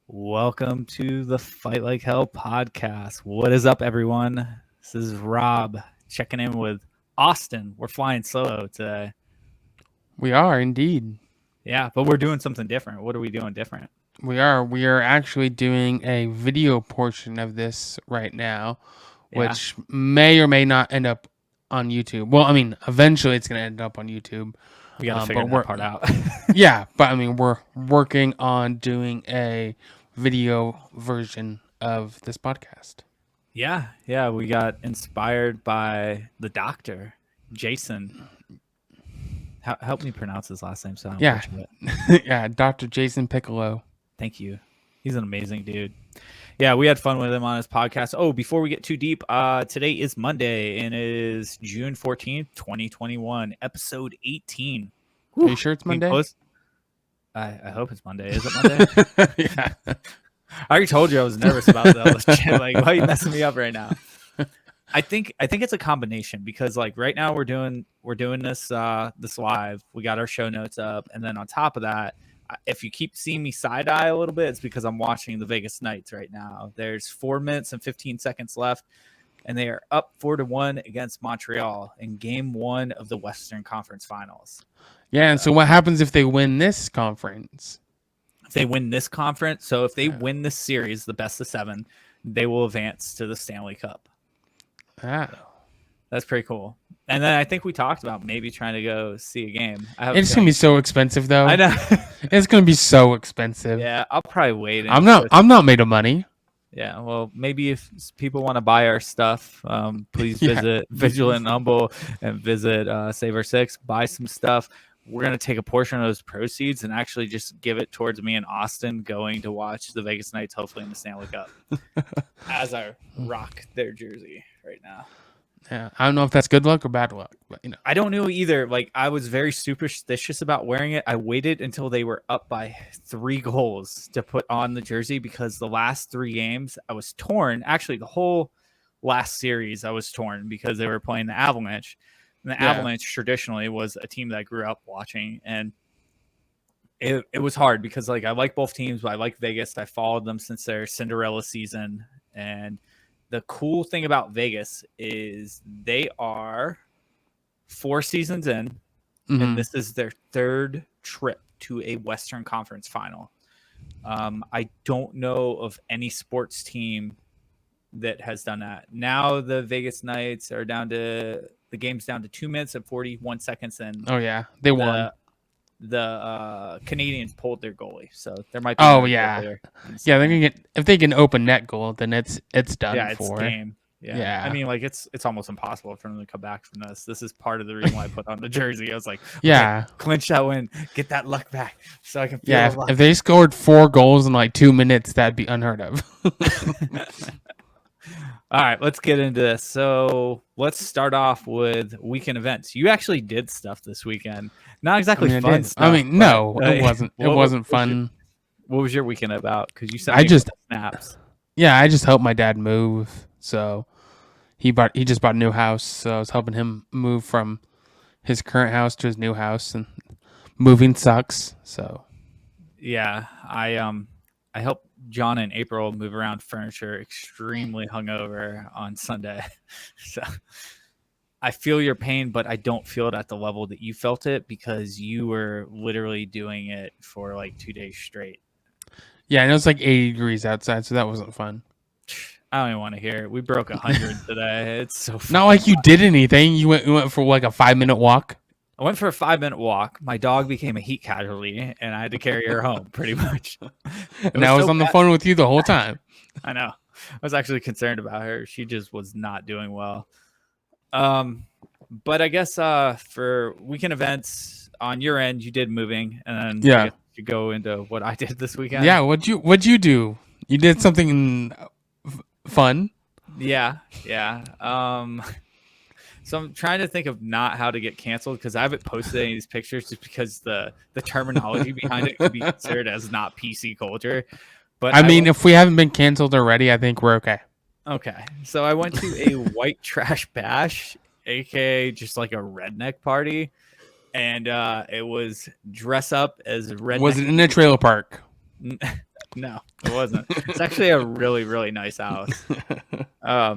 Welcome to the Fight Like Hell podcast. What is up, everyone? This is Rob checking in with Austin. We're flying solo today. We are indeed. Yeah, but we're doing something different. What are we doing different? We are actually doing a video portion of this right now, Yeah, which may or may not end up on YouTube. Well, I mean, eventually it's going to end up on YouTube. we got to figure But that part out. we're working on doing a video version of this podcast. Yeah, we got inspired by the doctor, Jason. Help me pronounce his last name so I don't Yeah. butcher it. Yeah, Dr. Jason Piccolo. Thank you. He's an amazing dude. Yeah, we had fun with him on his podcast. Oh, before we get too deep, today is Monday and it is June 14th, 2021, episode 18. Are you sure it's Monday? I hope it's Monday. Is it Monday? Yeah. I already told you I was nervous about that. Like, why are you messing me up right now? I think it's a combination because like right now we're doing this this live. We got our show notes up, and then on top of that, if you keep seeing me side eye a little bit, it's because I'm watching the Vegas Knights right now. There's 4 minutes and 15 seconds left, and they are up 4-1 against Montreal in Game 1 of the Western Conference Finals. Yeah, and so what happens if they win this conference? If they win this conference, so if they win this series, the best of 7, they will advance to the Stanley Cup. Ah. That's pretty cool. And then I think we talked about maybe trying to go see a game. It's going to be so expensive, though. I know. It's going to be so expensive. Yeah, I'll probably wait. I'm not made of money. Yeah, well, maybe if people want to buy our stuff, please visit Vigilant and Humble and visit Save Our Six. Buy some stuff. We're going to take a portion of those proceeds and actually just give it towards me and Austin going to watch the Vegas Knights, hopefully in the Stanley Cup, as I rock their jersey right now. Yeah, I don't know if that's good luck or bad luck, but you know. I don't know either. Like, I was very superstitious about wearing it. I waited until they were up by 3 goals to put on the jersey because the last 3 games I was torn. Actually, the whole last series I was torn because they were playing the Avalanche. And the Avalanche traditionally was a team that I grew up watching, and it was hard because like I like both teams, but I like Vegas. I followed them since their Cinderella season, and the cool thing about Vegas is they are 4 seasons in, and this is their 3rd trip to a Western Conference final. I don't know of any sports team that has done that. Now the Vegas Knights are the game's down to 2 minutes and 41 seconds. And oh yeah, they won. The Canadians pulled their goalie, so there might be. Oh yeah, they're gonna get, if they can open net goal, then it's done for. It's game. Yeah. I mean, like it's almost impossible for them to come back from this. This is part of the reason why I put on the jersey. I was like, okay, clinch that win, get that luck back, so I can feel the luck. If they scored 4 goals in like 2 minutes, that'd be unheard of. All right, let's get into this. So let's start off with weekend events. You actually did stuff this weekend. Not exactly fun stuff. I mean, no, it wasn't. It wasn't fun. What was your weekend about? Because you sent me snaps. Yeah, I just helped my dad move. So he just bought a new house. So I was helping him move from his current house to his new house, and moving sucks. So yeah, I helped John and April move around furniture, extremely hungover on Sunday. So I feel your pain, but I don't feel it at the level that you felt it because you were literally doing it for like 2 days straight. Yeah, and it was like 80 degrees outside, so that wasn't fun. I don't even want to hear it. We broke 100 today. It's so fun. Not like you did anything. You went for like a 5-minute walk. I went for a 5-minute walk. My dog became a heat casualty, and I had to carry her home pretty much. And I was on the phone with you the whole time. I know. I was actually concerned about her. She just was not doing well. But I guess for weekend events on your end, you did moving, and then you go into what I did this weekend. Yeah, what'd you do? You did something fun. Yeah. So I'm trying to think of not how to get canceled because I haven't posted any of these pictures just because the terminology behind it could be considered as not PC culture. But I mean, if we haven't been canceled already, I think we're okay. Okay. So I went to a white trash bash, aka just like a redneck party. And it was dress up as a redneck. Was it in a trailer park? No, it wasn't. It's actually a really, really nice house. Yeah,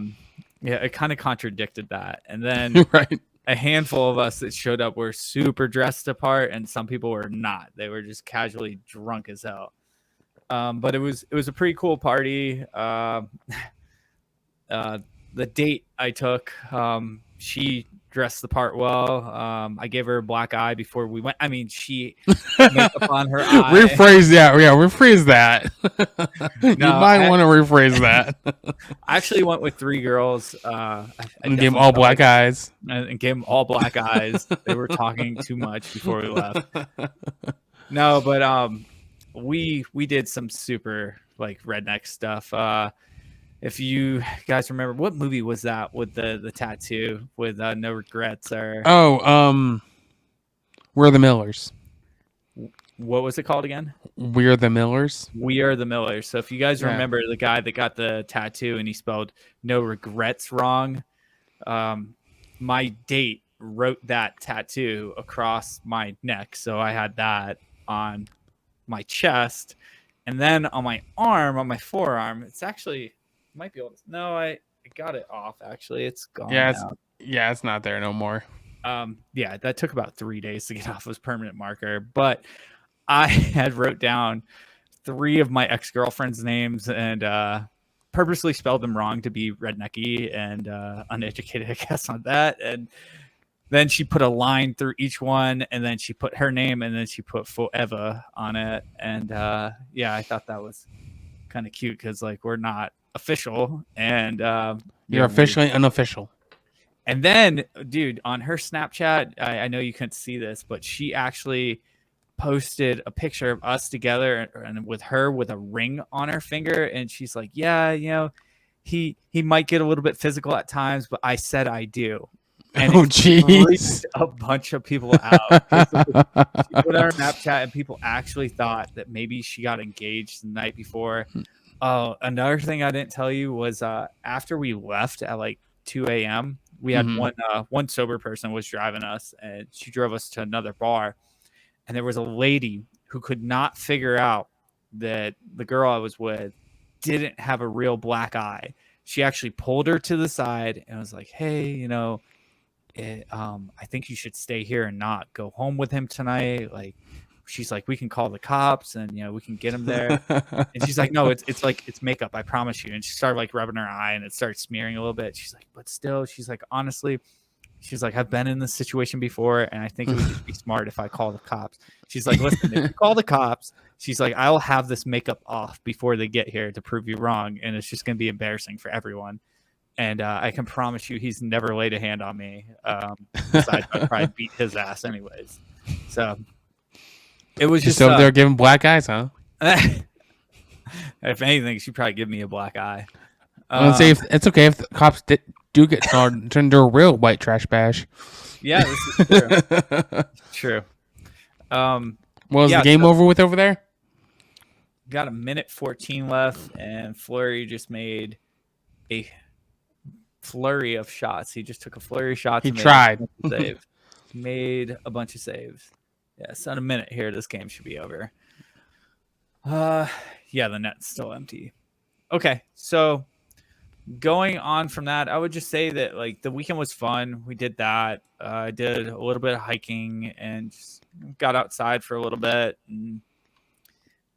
it kind of contradicted that. And then Right. a handful of us that showed up were super dressed apart, and some people were not. They were just casually drunk as hell. But it was a pretty cool party. The date I took, she dressed the part well. I gave her a black eye before we went. I mean, she put makeup on her eye. Rephrase that. Yeah, rephrase that. You No, might want to rephrase that. I actually went with 3 girls. And give them all black eyes. And gave them all black eyes. They were talking too much before we left. No, but we did some super like redneck stuff. If you guys remember, what movie was that with the tattoo with No Regrets? Or We're the Millers. what was it called again? We're the Millers. We Are the Millers. So if you guys remember the guy that got the tattoo and he spelled No Regrets wrong, my date wrote that tattoo across my neck. So I had that on my chest, and then on my arm, on my forearm, it's actually might be able to. No, I got it off. Actually, it's gone. It's not there no more. Yeah, that took about 3 days to get off as permanent marker, but I had wrote down 3 of my ex-girlfriend's names and purposely spelled them wrong to be rednecky and uneducated, I guess, on that. And then she put a line through each one, and then she put her name, and then she put Forever on it. And yeah, I thought that was kind of cute because like we're not official, and you're officially unofficial. And then, dude, on her Snapchat, I know you couldn't see this, but she actually posted a picture of us together and with her with a ring on her finger, and she's like, "Yeah, you know, he might get a little bit physical at times, but I said I do." And jeez, freaked a bunch of people out. She put on her Snapchat, and people actually thought that maybe she got engaged the night before. Oh, another thing I didn't tell you was after we left at like 2 a.m., we had one sober person was driving us, and she drove us to another bar. And there was a lady who could not figure out that the girl I was with didn't have a real black eye. She actually pulled her to the side and was like, "Hey, you know, I think you should stay here and not go home with him tonight." Like, she's like, "We can call the cops and, you know, we can get him there." And she's like, "No, it's like, it's makeup, I promise you." And she started like rubbing her eye and it started smearing a little bit. She's like, "But still," she's like, "honestly," she's like, "I've been in this situation before, and I think it would just be smart if I call the cops." She's like, "Listen, if you call the cops," she's like, "I'll have this makeup off before they get here to prove you wrong, and it's just going to be embarrassing for everyone. And I can promise you he's never laid a hand on me. Besides, I'd probably beat his ass anyways." So it was just over there giving black eyes, huh? If anything, she'd probably give me a black eye. Let's say it's okay if the cops do get turned into a real white trash bash. Yeah, this is true. True. Was the game over with over there? Got a minute 14 left, and Fleury just made a flurry of shots. He just took a flurry of shots. He tried. Made a bunch of saves. Yeah, so in a minute here, this game should be over. Yeah, the net's still empty. Okay, so going on from that, I would just say that like the weekend was fun. We did that. I did a little bit of hiking and just got outside for a little bit and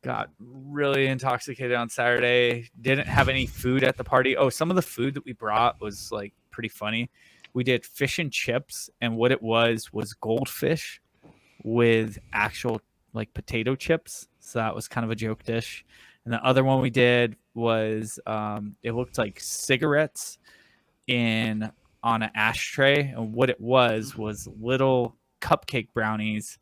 got really intoxicated on Saturday. Didn't have any food at the party. Oh, some of the food that we brought was like pretty funny. We did fish and chips, and what it was goldfish with actual like potato chips. So that was kind of a joke dish. And the other one we did was it looked like cigarettes on an ashtray, and what it was little cupcake brownies,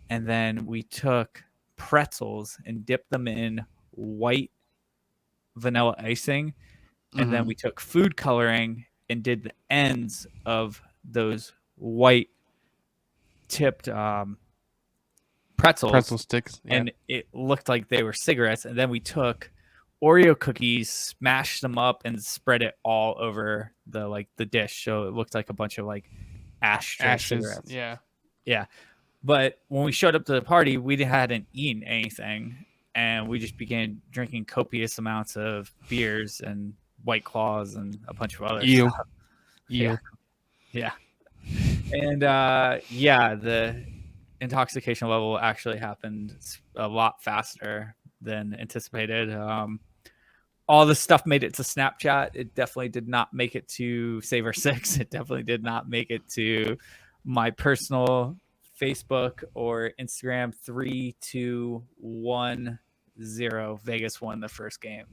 and then we took pretzels and dipped them in white vanilla icing, and then we took food coloring and did the ends of those white tipped pretzel sticks, and it looked like they were cigarettes. And then we took Oreo cookies, smashed them up, and spread it all over the dish, so it looked like a bunch of like ashes cigarettes. Yeah. But when we showed up to the party, we hadn't eaten anything, and we just began drinking copious amounts of beers and White Claws and a bunch of other You. stuff. You. Yeah. And the intoxication level actually happened a lot faster than anticipated. All the stuff made it to Snapchat. It definitely did not make it to Save Our Six. It definitely did not make it to my personal Facebook or Instagram. 3-2-1-0. Vegas won the first game.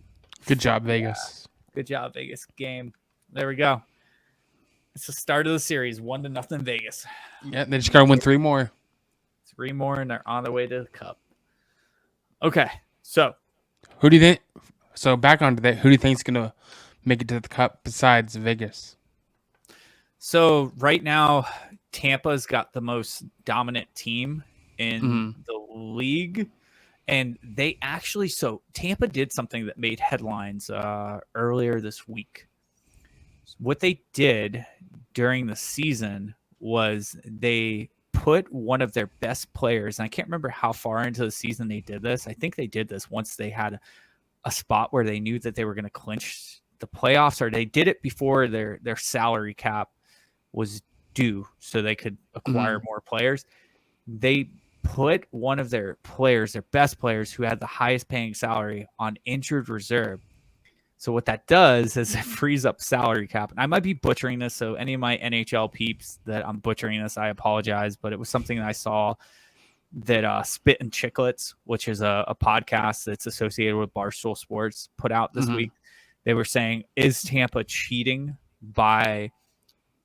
Good job, Vegas. Good job, Vegas. Game. There we go. It's the start of the series. 1-0 Vegas. Yeah, they just got to win 3 more. 3 more, and they're on their way to the cup. Okay, so who do you think? So back onto that, who do you think is going to make it to the cup besides Vegas? So right now, Tampa's got the most dominant team in the league. And they actually, so Tampa did something that made headlines earlier this week. What they did during the season was they put one of their best players, and I can't remember how far into the season they did this. I think they did this once they had a spot where they knew that they were going to clinch the playoffs, or they did it before their salary cap was due so they could acquire more players. They put one of their players, their best players who had the highest paying salary, on injured reserve. So what that does is it frees up salary cap. And I might be butchering this, so any of my NHL peeps that I'm butchering this, I apologize, but it was something that I saw that Spit and Chicklets, which is a podcast that's associated with Barstool Sports, put out this week. They were saying, is Tampa cheating by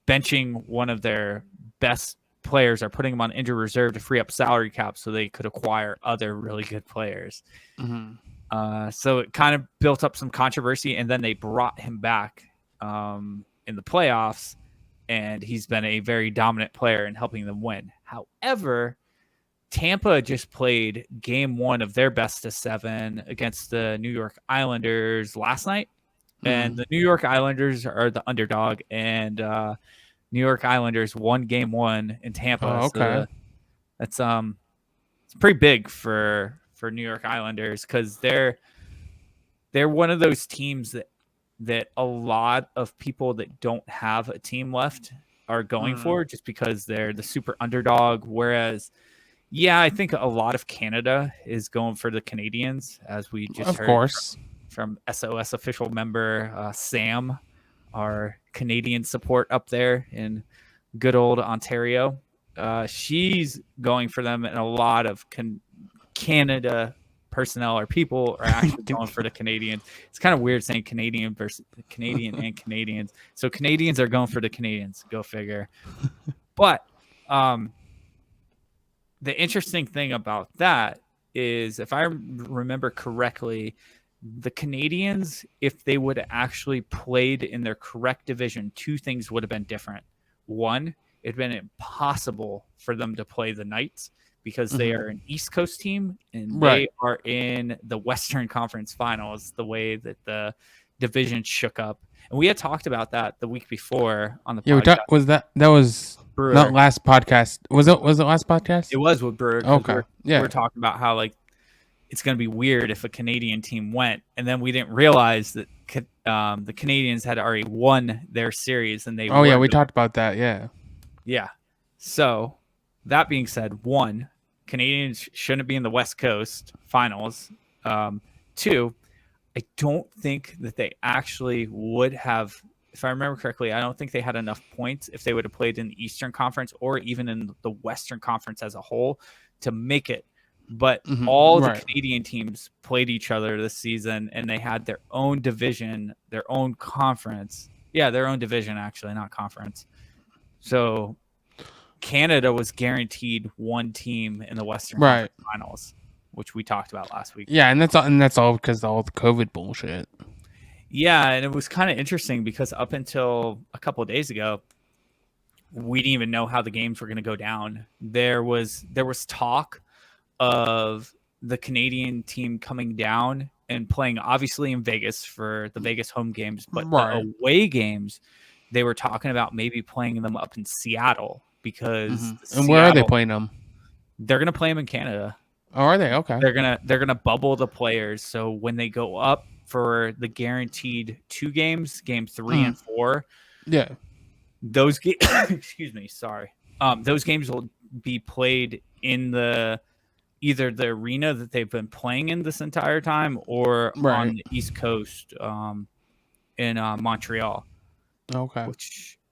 benching one of their best players or putting them on injured reserve to free up salary cap so they could acquire other really good players? So it kind of built up some controversy, and then they brought him back in the playoffs, and he's been a very dominant player in helping them win. However, Tampa just played game 1 of their best of 7 against the New York Islanders last night. And the New York Islanders are the underdog, and New York Islanders won game 1 in Tampa. Oh, okay. So that's it's pretty big for New York Islanders, because they're one of those teams that a lot of people that don't have a team left are going for, just because they're the super underdog. Whereas, yeah, I think a lot of Canada is going for the Canadians, as we just heard from SOS official member Sam, our Canadian support up there in good old Ontario. She's going for them, and a lot of Canada personnel or people are actually going for the Canadians. It's kind of weird saying Canadian versus Canadian and Canadians. So Canadians are going for the Canadians. Go figure. But the interesting thing about that is, if I remember correctly, the Canadians, if they would have actually played in their correct division, 2 things would have been different. One, it'd been impossible for them to play the Knights, because they are an East Coast team, and they are in the Western Conference Finals, the way that the division shook up. And we had talked about that the week before on the podcast. That was Brewer. Not last podcast. Was it last podcast? It was with Brewer. Okay. We're talking about how, like, it's going to be weird if a Canadian team went, and then we didn't realize that the Canadians had already won their series, and they. Oh yeah, we talked about that. Yeah. Yeah. So that being said, 1, Canadians shouldn't be in the West Coast Finals. 2, I don't think that they actually would have. If I remember correctly, I don't think they had enough points if they would have played in the Eastern Conference or even in the Western Conference as a whole to make it. But all the Canadian teams played each other this season, and they had their own division, their own conference. Yeah, their own division, actually, not conference. So Canada was guaranteed 1 team in the Western Conference Finals, which we talked about last week. Yeah, and that's all because of all the COVID bullshit. Yeah, and it was kind of interesting because up until a couple of days ago, we didn't even know how the games were going to go down. There was talk of the Canadian team coming down and playing, obviously, in Vegas for the Vegas home games, but the away games, they were talking about maybe playing them up in Seattle, because and where are they playing them? They're going to play them in Canada. Oh, are they? Okay. They're gonna bubble the players. So when they go up for the guaranteed 2 games, game 3 and 4, Yeah. those excuse me, sorry. Those games will be played in either the arena that they've been playing in this entire time or on Right. the East Coast in Montreal. Okay.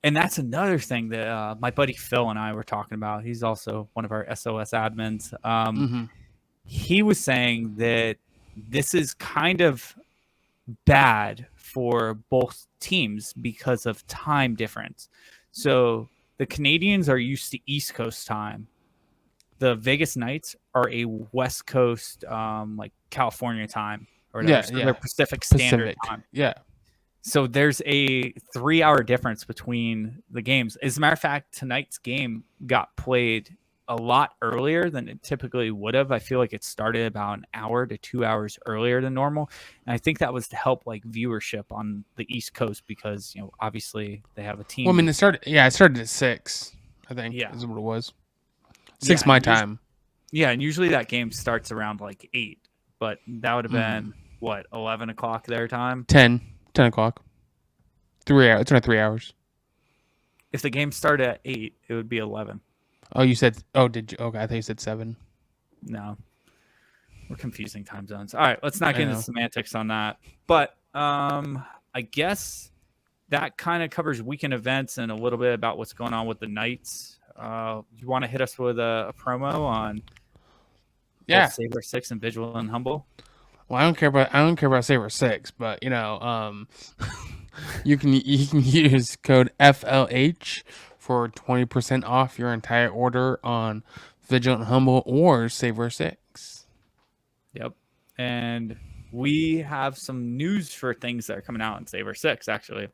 And that's another thing that my buddy Phil and I were talking about. He's also one of our SOS admins. He was saying that this is kind of bad for both teams because of time difference. So the Canadians are used to East Coast time. The Vegas Knights are a West Coast, like California time or whatever. Yeah. So Yeah. they're Pacific Standard time. Yeah. So there's a 3-hour difference between the games. As a matter of fact, tonight's game got played a lot earlier than it typically would have. I feel like it started about an hour to 2 hours earlier than normal. And I think that was to help like viewership on the East Coast because, obviously they have a team. Well, I mean, it started at 6, I think. Yeah. Is what it was. 6 my time. Yeah, and usually that game starts around like 8, but that would have been, 11 o'clock their time? 10 o'clock. 3 hours. It's around 3 hours. If the game started at 8, it would be 11. Oh, you said. Oh, did you? Okay, I thought you said 7. No, we're confusing time zones. All right, let's not get into semantics on that. But I guess that kind of covers weekend events and a little bit about what's going on with the Knights. You want to hit us with a promo on Saber 6 and Vigilant and Humble? Well, I don't care about Saber 6, but you can use code FLH for 20% off your entire order on Vigilant Humble or Saber 6. Yep. And we have some news for things that are coming out in Saber 6, actually.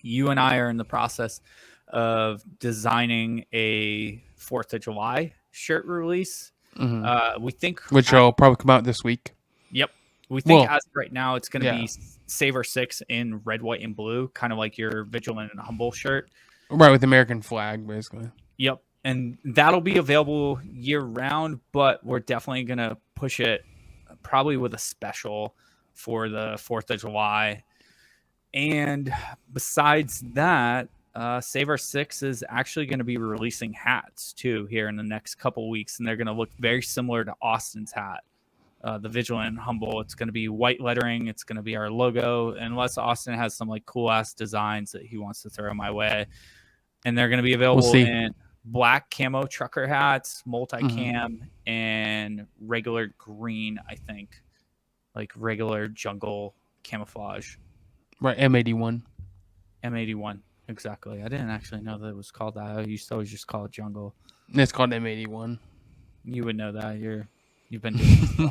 You and I are in the process of designing a 4th of July shirt release. We think... Which will probably come out this week. Yep. We think as of right now, it's going to be Saber 6 in red, white, and blue, kind of like your Vigilant and Humble shirt. Right, with the American flag, basically. Yep. And that'll be available year-round, but we're definitely going to push it probably with a special for the 4th of July. And besides that, Saber 6 is actually going to be releasing hats, too, here in the next couple weeks, and they're going to look very similar to Austin's hat. The Vigilant and Humble, it's going to be white lettering. It's going to be our logo, unless Austin has some like cool ass designs that he wants to throw my way. And they're going to be available in black camo trucker hats, multicam, and regular green, I think, like regular jungle camouflage. Right, M81. M81, exactly. I didn't actually know that it was called that. I used to always just call it jungle. It's called M81. You would know that. You've been doing this for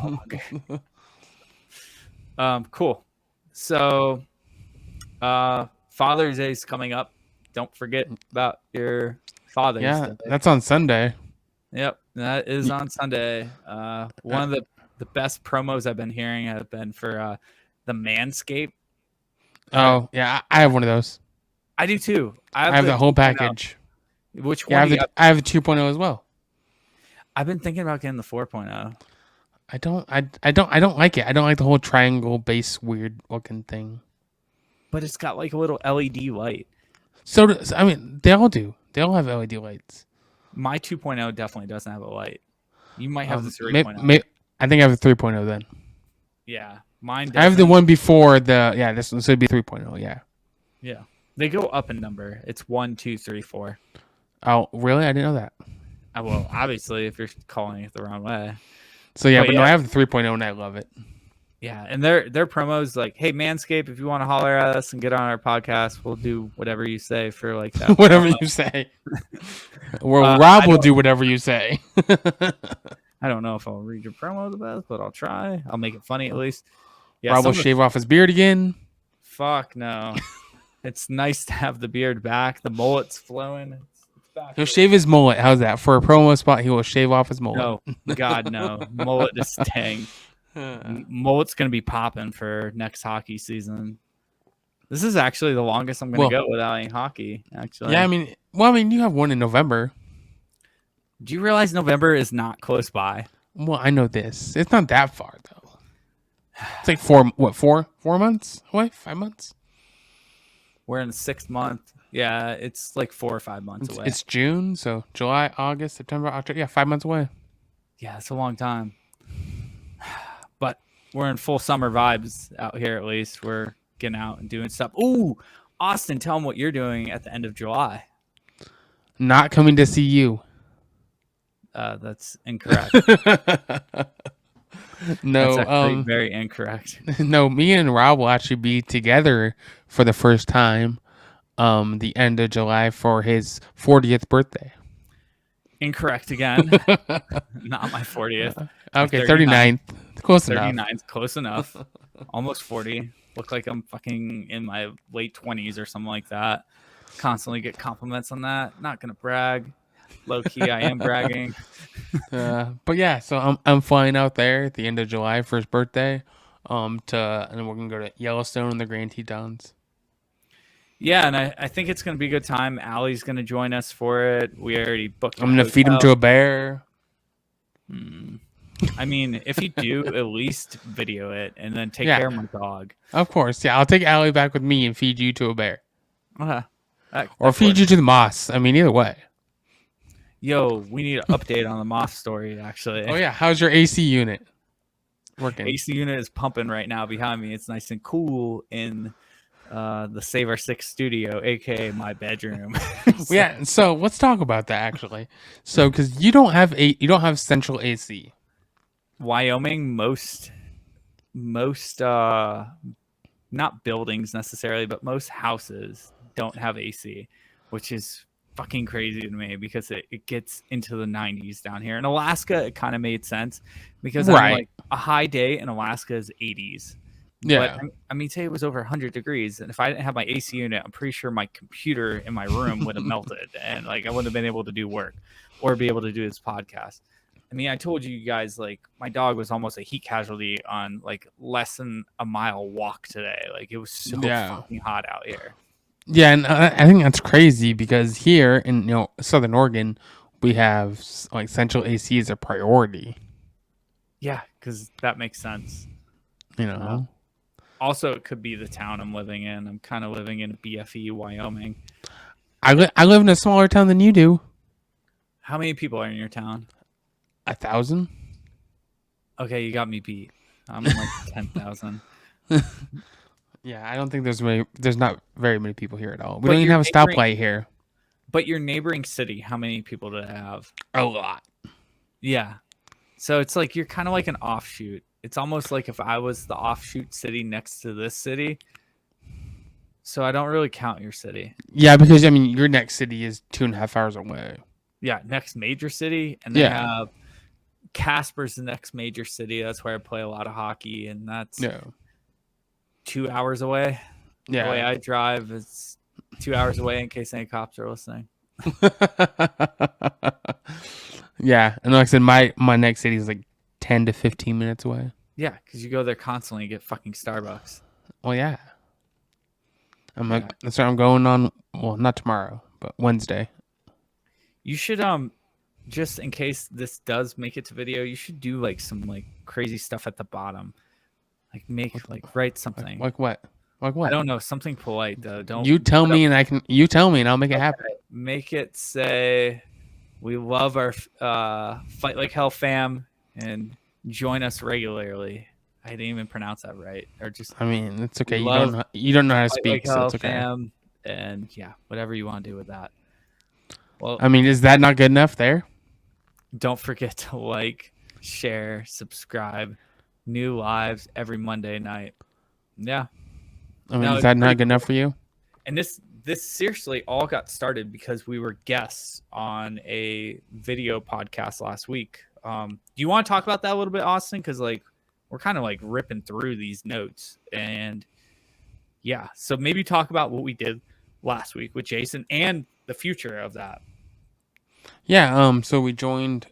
longer. Cool. So, Father's Day is coming up. Don't forget about your Father's Day. Yeah, that's on Sunday. Yep, that is on Sunday. One of the best promos I've been hearing have been for the Manscaped. Oh, yeah, I have one of those. I do too. I have the whole package. Which one? Yeah, I have the 2.0 as well. I've been thinking about getting the 4.0. I don't like it. I don't like the whole triangle base weird looking thing. But it's got like a little LED light. So they all do. They all have LED lights. My 2.0 definitely doesn't have a light. You might have the 3.0. I think I have the 3.0 then. Yeah, mine. I have the one before this one, so it'd be 3.0. Yeah. Yeah, they go up in number. It's 1, 2, 3, 4. Oh, really? I didn't know that. Well, obviously, if you're calling it the wrong way. So yeah, but no, I have the 3.0 and I love it. Yeah, and their promos like, hey Manscaped, if you want to holler at us and get on our podcast, we'll do whatever you say for like that. Whatever you say. Rob will do whatever you say. I don't know if I'll read your promo the best, but I'll try. I'll make it funny at least. Yeah, Rob will shave off his beard again. Fuck no. It's nice to have the beard back. The mullet's flowing. It's back. He'll shave his mullet. How's that? For a promo spot, he will shave off his mullet. No, God, no. Mullet is staying. Mullet's going to be popping for next hockey season. This is actually the longest I'm going to go without any hockey, actually. Yeah, I mean, you have one in November. Do you realize November is not close by? Well, I know this. It's not that far though. It's like 4 months away? 5 months? We're in the 6th month. Yeah, it's like 4 or 5 months away. It's June, so July, August, September, October. Yeah, 5 months away. Yeah, it's a long time. But we're in full summer vibes out here. At least we're getting out and doing stuff. Ooh, Austin, tell them what you're doing at the end of July. Not coming to see you. That's incorrect. No, That's actually very incorrect. No, me and Rob will actually be together for the first time the end of July for his 40th birthday. Incorrect again. Not my 40th. Okay, 39th. Close 39's enough. close enough. Almost 40. Look like I'm fucking in my late 20s or something like that. Constantly get compliments on that. Not gonna brag. Low key, I am bragging. But yeah, so I'm flying out there at the end of July for his birthday. And then we're gonna go to Yellowstone and the Grand Tetons. Yeah, and I think it's gonna be a good time. Allie's gonna join us for it. We already booked. I'm gonna feed him to a bear. I mean, if you do, at least video it and then take care of my dog. Of course, yeah. I'll take Allie back with me and feed you to a bear. Or feed you to the moss. I mean, either way. Yo, we need an update on the moth story, actually. Oh, yeah. How's your AC unit working? AC unit is pumping right now behind me. It's nice and cool in the Save Our Six studio, a.k.a. my bedroom. Yeah, so let's talk about that, actually. So, because you don't have central AC. Wyoming, most not buildings necessarily, but most houses don't have AC, which is fucking crazy to me because it gets into the 90s down here. In Alaska, it kind of made sense because like a high day in Alaska is 80s. Yeah. But I mean, today it was over 100 degrees, and if I didn't have my AC unit, I'm pretty sure my computer in my room would have melted, and like I wouldn't have been able to do work or be able to do this podcast. I mean, I told you guys, like, my dog was almost a heat casualty on, like, less than a mile walk today. Like, it was so fucking hot out here. Yeah, and I think that's crazy because here in, Southern Oregon, we have, like, central AC is a priority. Yeah, because that makes sense. Also, it could be the town I'm living in. I'm kind of living in BFE, Wyoming. I live in a smaller town than you do. How many people are in your town? 1,000. Okay, you got me beat. I'm like 10,000. Yeah, I don't think there's not very many people here at all. We don't even have a stoplight here. But your neighboring city, how many people do they have? A lot. Yeah. So it's like you're kind of like an offshoot. It's almost like if I was the offshoot city next to this city. So I don't really count your city. Yeah, because I mean your next city is 2.5 hours away. Yeah, next major city, and then have Casper's the next major city. That's where I play a lot of hockey, and that's 2 hours away. Yeah, the way I drive is 2 hours away. In case any cops are listening. Yeah, and like I said, my next city is like 10 to 15 minutes away. Yeah, because you go there constantly and get fucking Starbucks. Well, yeah. That's where I'm going on. Well, not tomorrow, but Wednesday. You should just in case this does make it to video, you should do like some like crazy stuff at the bottom, like write something. Like what? Like what? I don't know, something polite though. Don't you tell me and I can. You tell me and I'll make it happen. Make it say, "We love our Fight Like Hell fam and join us regularly." I didn't even pronounce that right, or just. I mean, it's okay. You don't know how to speak, like so it's okay. Fam, and yeah, whatever you want to do with that. Well, I mean, is that not good enough there? Don't forget to like, share, subscribe. New lives every Monday night. Yeah. I mean, is that not good enough for you? And this seriously all got started because we were guests on a video podcast last week. Do you want to talk about that a little bit, Austin? Because like we're kind of like ripping through these notes, and yeah, so maybe talk about what we did last week with Jason and the future of that. Yeah. So we joined.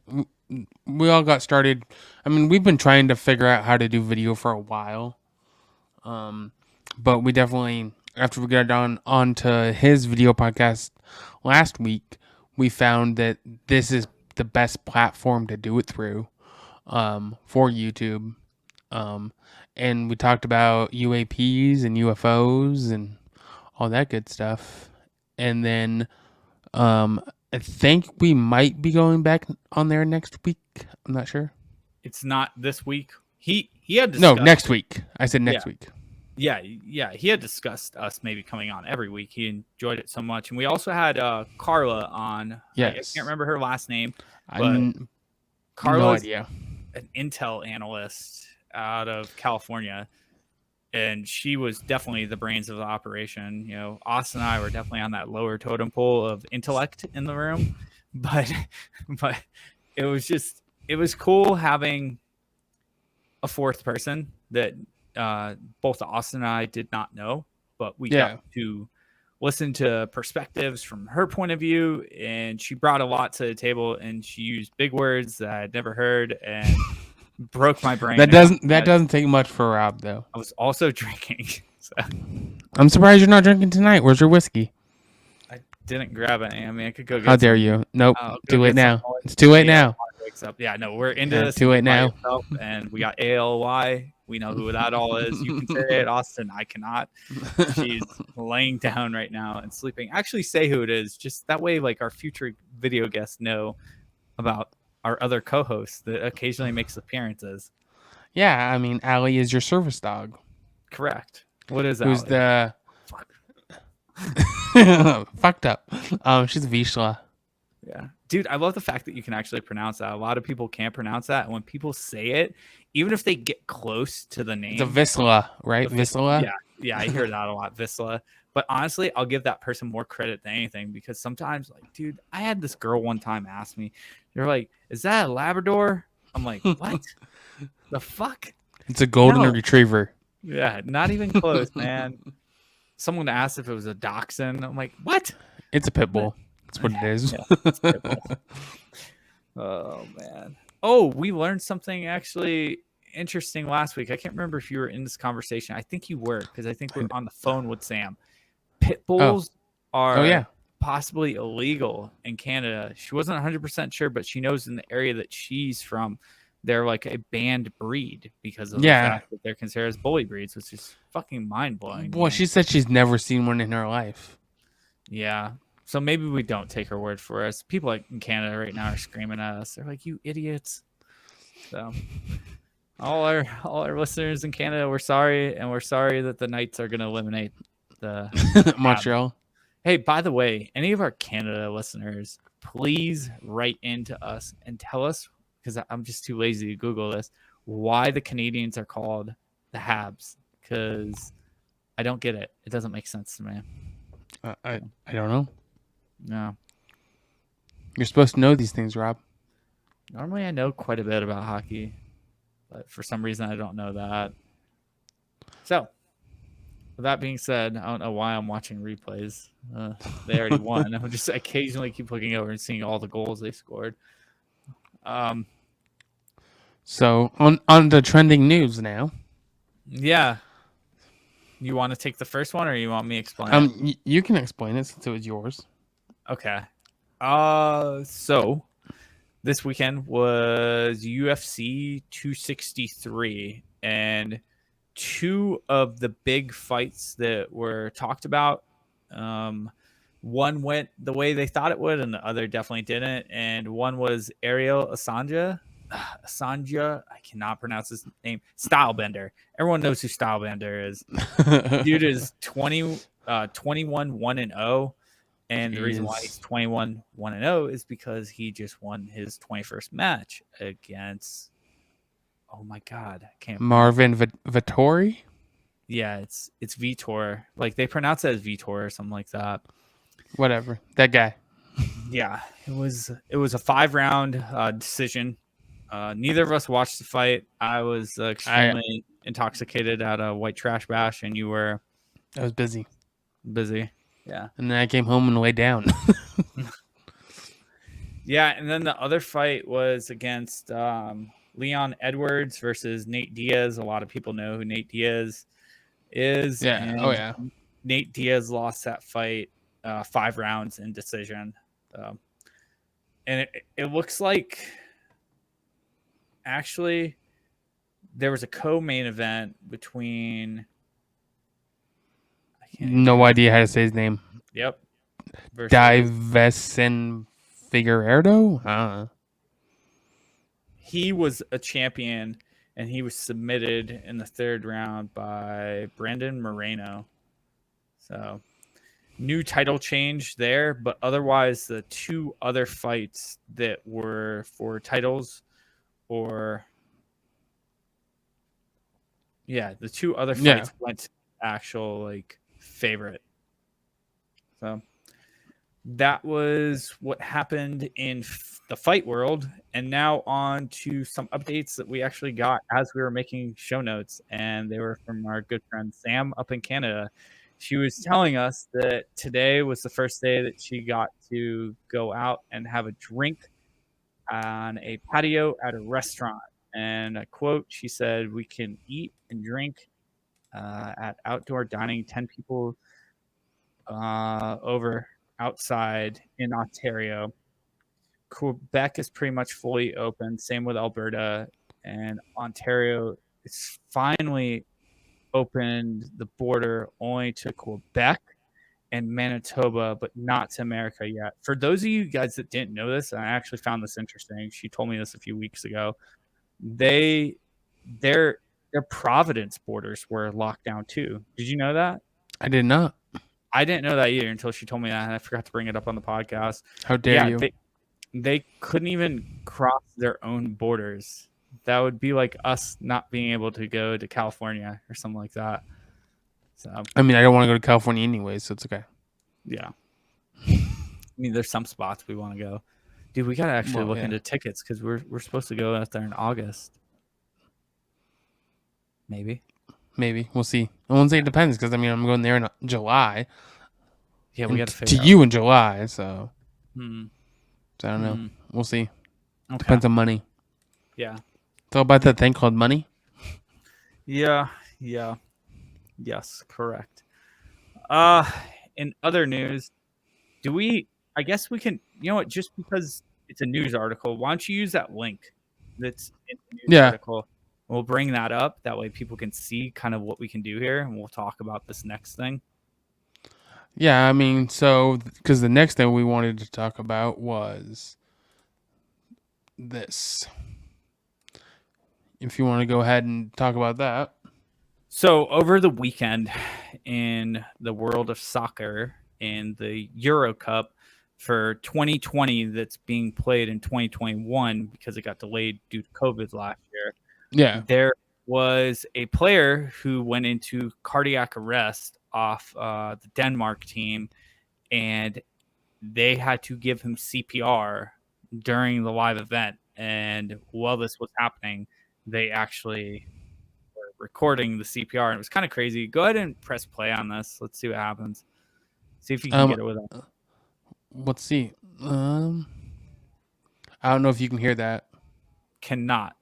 We all got started. I mean, we've been trying to figure out how to do video for a while. But we definitely, after we got onto his video podcast last week, we found that this is the best platform to do it through. for YouTube. And we talked about UAPs and UFOs and all that good stuff. And then I think we might be going back on there next week. I'm not sure. It's not this week. He had No, discussed. next week. I said next Yeah. week. Yeah. He had discussed us maybe coming on every week. He enjoyed it so much, and we also had Carla on. Yes. I can't remember her last name, I but Carla's no idea. an Intel analyst out of California, and she was definitely the brains of the operation. You know, Austin and I were definitely on that lower totem pole of intellect in the room, but it was cool having a fourth person that both Austin and I did not know, but we got to listen to perspectives from her point of view, and she brought a lot to the table, and she used big words that I'd never heard and broke my brain. That doesn't take much for Rob, though. I was also drinking. So. I'm surprised you're not drinking tonight. Where's your whiskey? I didn't grab any. I mean, I could go get How dare you? Nope. Too late now. It's too late now. Wakes up. Yeah, no, we're into this. Too late now. Yourself, and we got ALY. We know who that all is. You can say it, Austin. I cannot. She's laying down right now and sleeping. Actually, say who it is. Just that way, like our future video guests know about our other co-host that occasionally makes appearances. Yeah, I mean, Allie is your service dog. Correct. What is that? Who's the fucked up? She's Vishla. Yeah, dude, I love the fact that you can actually pronounce that. A lot of people can't pronounce that, and when people say it, even if they get close to the name, it's a Visla, right? Visla. Yeah, I hear that a lot, Visla. But honestly, I'll give that person more credit than anything, because sometimes, like, dude, I had this girl one time ask me, they're like, "Is that a Labrador?" I'm like, "What? The fuck?" It's a golden retriever. Yeah, not even close, man. Someone asked if it was a dachshund. I'm like, "What?" It's a pit bull. That's what it is. Yeah, it's a pit bull. Oh man. Oh, we learned something actually interesting last week. I can't remember if you were in this conversation. I think you were, because I think we're on the phone with Sam. Pit bulls are possibly illegal in Canada. She wasn't 100% sure, but she knows in the area that she's from, they're like a banned breed because of the fact that they're considered as bully breeds, which is fucking mind-blowing. Well, she said she's never seen one in her life. Yeah. So maybe we don't take her word for us. People like in Canada right now are screaming at us. They're like, "You idiots!" So, all our listeners in Canada, we're sorry, and we're sorry that the Knights are going to eliminate the Montreal. Hey, by the way, any of our Canada listeners, please write into us and tell us, because I'm just too lazy to Google this, why the Canadians are called the Habs. Because I don't get it. It doesn't make sense to me. I don't know. No. You're supposed to know these things, Rob. Normally I know quite a bit about hockey, but for some reason I don't know that. So, with that being said, I don't know why I'm watching replays. They already won. I just occasionally keep looking over and seeing all the goals they scored. So, on the trending news now. Yeah. You want to take the first one, or you want me to explain it? You can explain it since it was yours. Okay. So this weekend was UFC 263, and two of the big fights that were talked about, one went the way they thought it would, and the other definitely didn't. And one was Ariel Asanja, I cannot pronounce his name. Stylebender. Everyone knows who Stylebender is. Dude is 21 1-0. And the reason why he's 21 1-0 is because he just won his 21st match against, oh my God, I can't. Marvin Vettori? Yeah, it's Vitor. Like they pronounce it as Vitor or something like that. Whatever. That guy. Yeah, it was a 5-round decision. Neither of us watched the fight. I was extremely intoxicated at a white trash bash, and you were. I was busy. Yeah. And then I came home and laid down. Yeah, and then the other fight was against Leon Edwards versus Nate Diaz. A lot of people know who Nate Diaz is. Yeah. Nate Diaz lost that fight 5 rounds in decision. And it looks like actually, there was a co-main event between. I can't even No remember. idea how to say his name. Yep. Versus Divesen Figueredo? he was a champion and he was submitted in the third round by Brandon Moreno. So new title change there, but otherwise the two other fights that were for titles or the two other Yeah. fights went to actual like favorite. So that was what happened in the fight world. And now on to some updates that we actually got as we were making show notes. And they were from our good friend Sam up in Canada. She was telling us that today was the first day that she got to go out and have a drink on a patio at a restaurant. And I quote, she said, "We can eat and drink at outdoor dining, 10 people over outside in Ontario. Quebec is pretty much fully open. Same with Alberta, and Ontario is finally opened the border only to Quebec and Manitoba, but not to America yet. For those of you guys that didn't know this, and I actually found this interesting. She told me this a few weeks ago. They their their Providence borders were locked down too. Did you know that? I did not. I didn't know that either until she told me that, and I forgot to bring it up on the podcast. How But dare yeah, you? they couldn't even cross their own borders. That would be like us not being able to go to California or something like that. So I mean, I don't want to go to California anyway, so it's okay. yeah, I mean, there's some spots we want to go. Dude, we gotta actually look into tickets because we're supposed to go out there in August. Maybe we'll see. I won't say it depends because I mean I'm going there in July. Yeah, we got to to figure out. you in July, so Hmm. I don't know. We'll see. Okay. Depends on money. Yeah. It's all about that thing called money. Yeah. Yes, correct. In other news, I guess we can, you know what, just because it's a news article, why don't you use that link that's in the news article? We'll bring that up. That way people can see kind of what we can do here, and we'll talk about this next thing. Yeah, I mean, so, because the next thing we wanted to talk about was this. If you want to go ahead and talk about that. So, over the weekend in the world of soccer, in the Euro Cup for 2020, that's being played in 2021 because it got delayed due to COVID last year. Yeah. There was a player who went into cardiac arrest off the Denmark team, and they had to give him CPR during the live event. And while this was happening, they actually were recording the CPR, and it was kind of crazy. Go ahead and press play on this. Let's see what happens. See if you can get it with it. Let's see. I don't know if you can hear that. Cannot.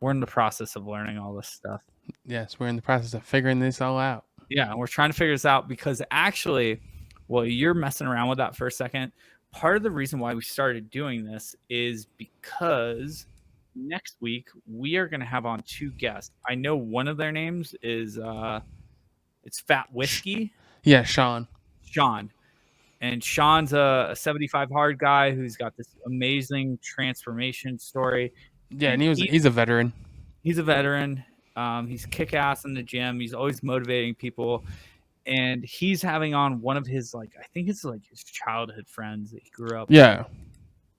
We're in the process of learning all this stuff. Yes, we're in the process of figuring this all out. Yeah, we're trying to figure this out because actually, well, you're messing around with that for a second. Part of the reason why we started doing this is because next week we are going to have on two guests. I know one of their names is it's Fat Whiskey. Yeah, Sean. And Sean's a 75 hard guy who's got this amazing transformation story. Yeah, and he's a veteran. He's a veteran. He's kick ass in the gym. He's always motivating people. And he's having on one of his, like, I think it's like his childhood friends that he grew up with.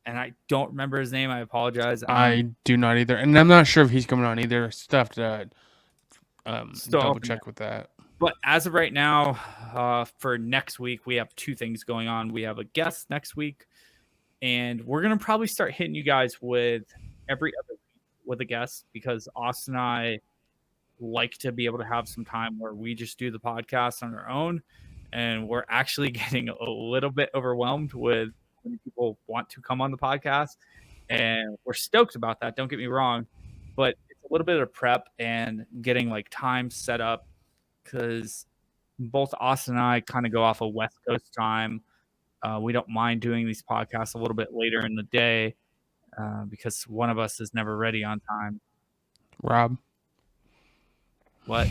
And I don't remember his name. I apologize. I do not either. And I'm not sure if he's coming on either. Still have to double check with that. But as of right now, for next week, we have two things going on. We have a guest next week, and we're going to probably start hitting you guys with every other week with a guest because Austin and I like to be able to have some time where we just do the podcast on our own. And we're actually getting a little bit overwhelmed with how many people want to come on the podcast. And we're stoked about that. Don't get me wrong. But it's a little bit of prep and getting like time set up because both Austin and I kind of go off of West Coast time. We don't mind doing these podcasts a little bit later in the day. because one of us is never ready on time. Rob. What?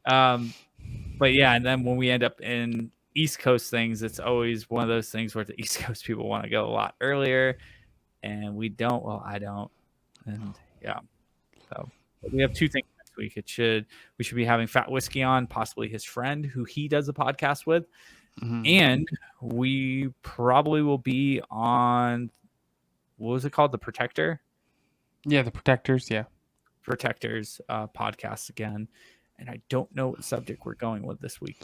But yeah, and then when we end up in East Coast things, it's always one of those things where the East Coast people want to go a lot earlier, and we don't. Well, I don't, and yeah. So we have two things next week. We should be having Fat Whiskey on, possibly his friend who he does a podcast with, and we probably will be on, what was it called, The Protector? Yeah, the Protectors. Yeah, Protectors podcast again, and I don't know what subject we're going with this week.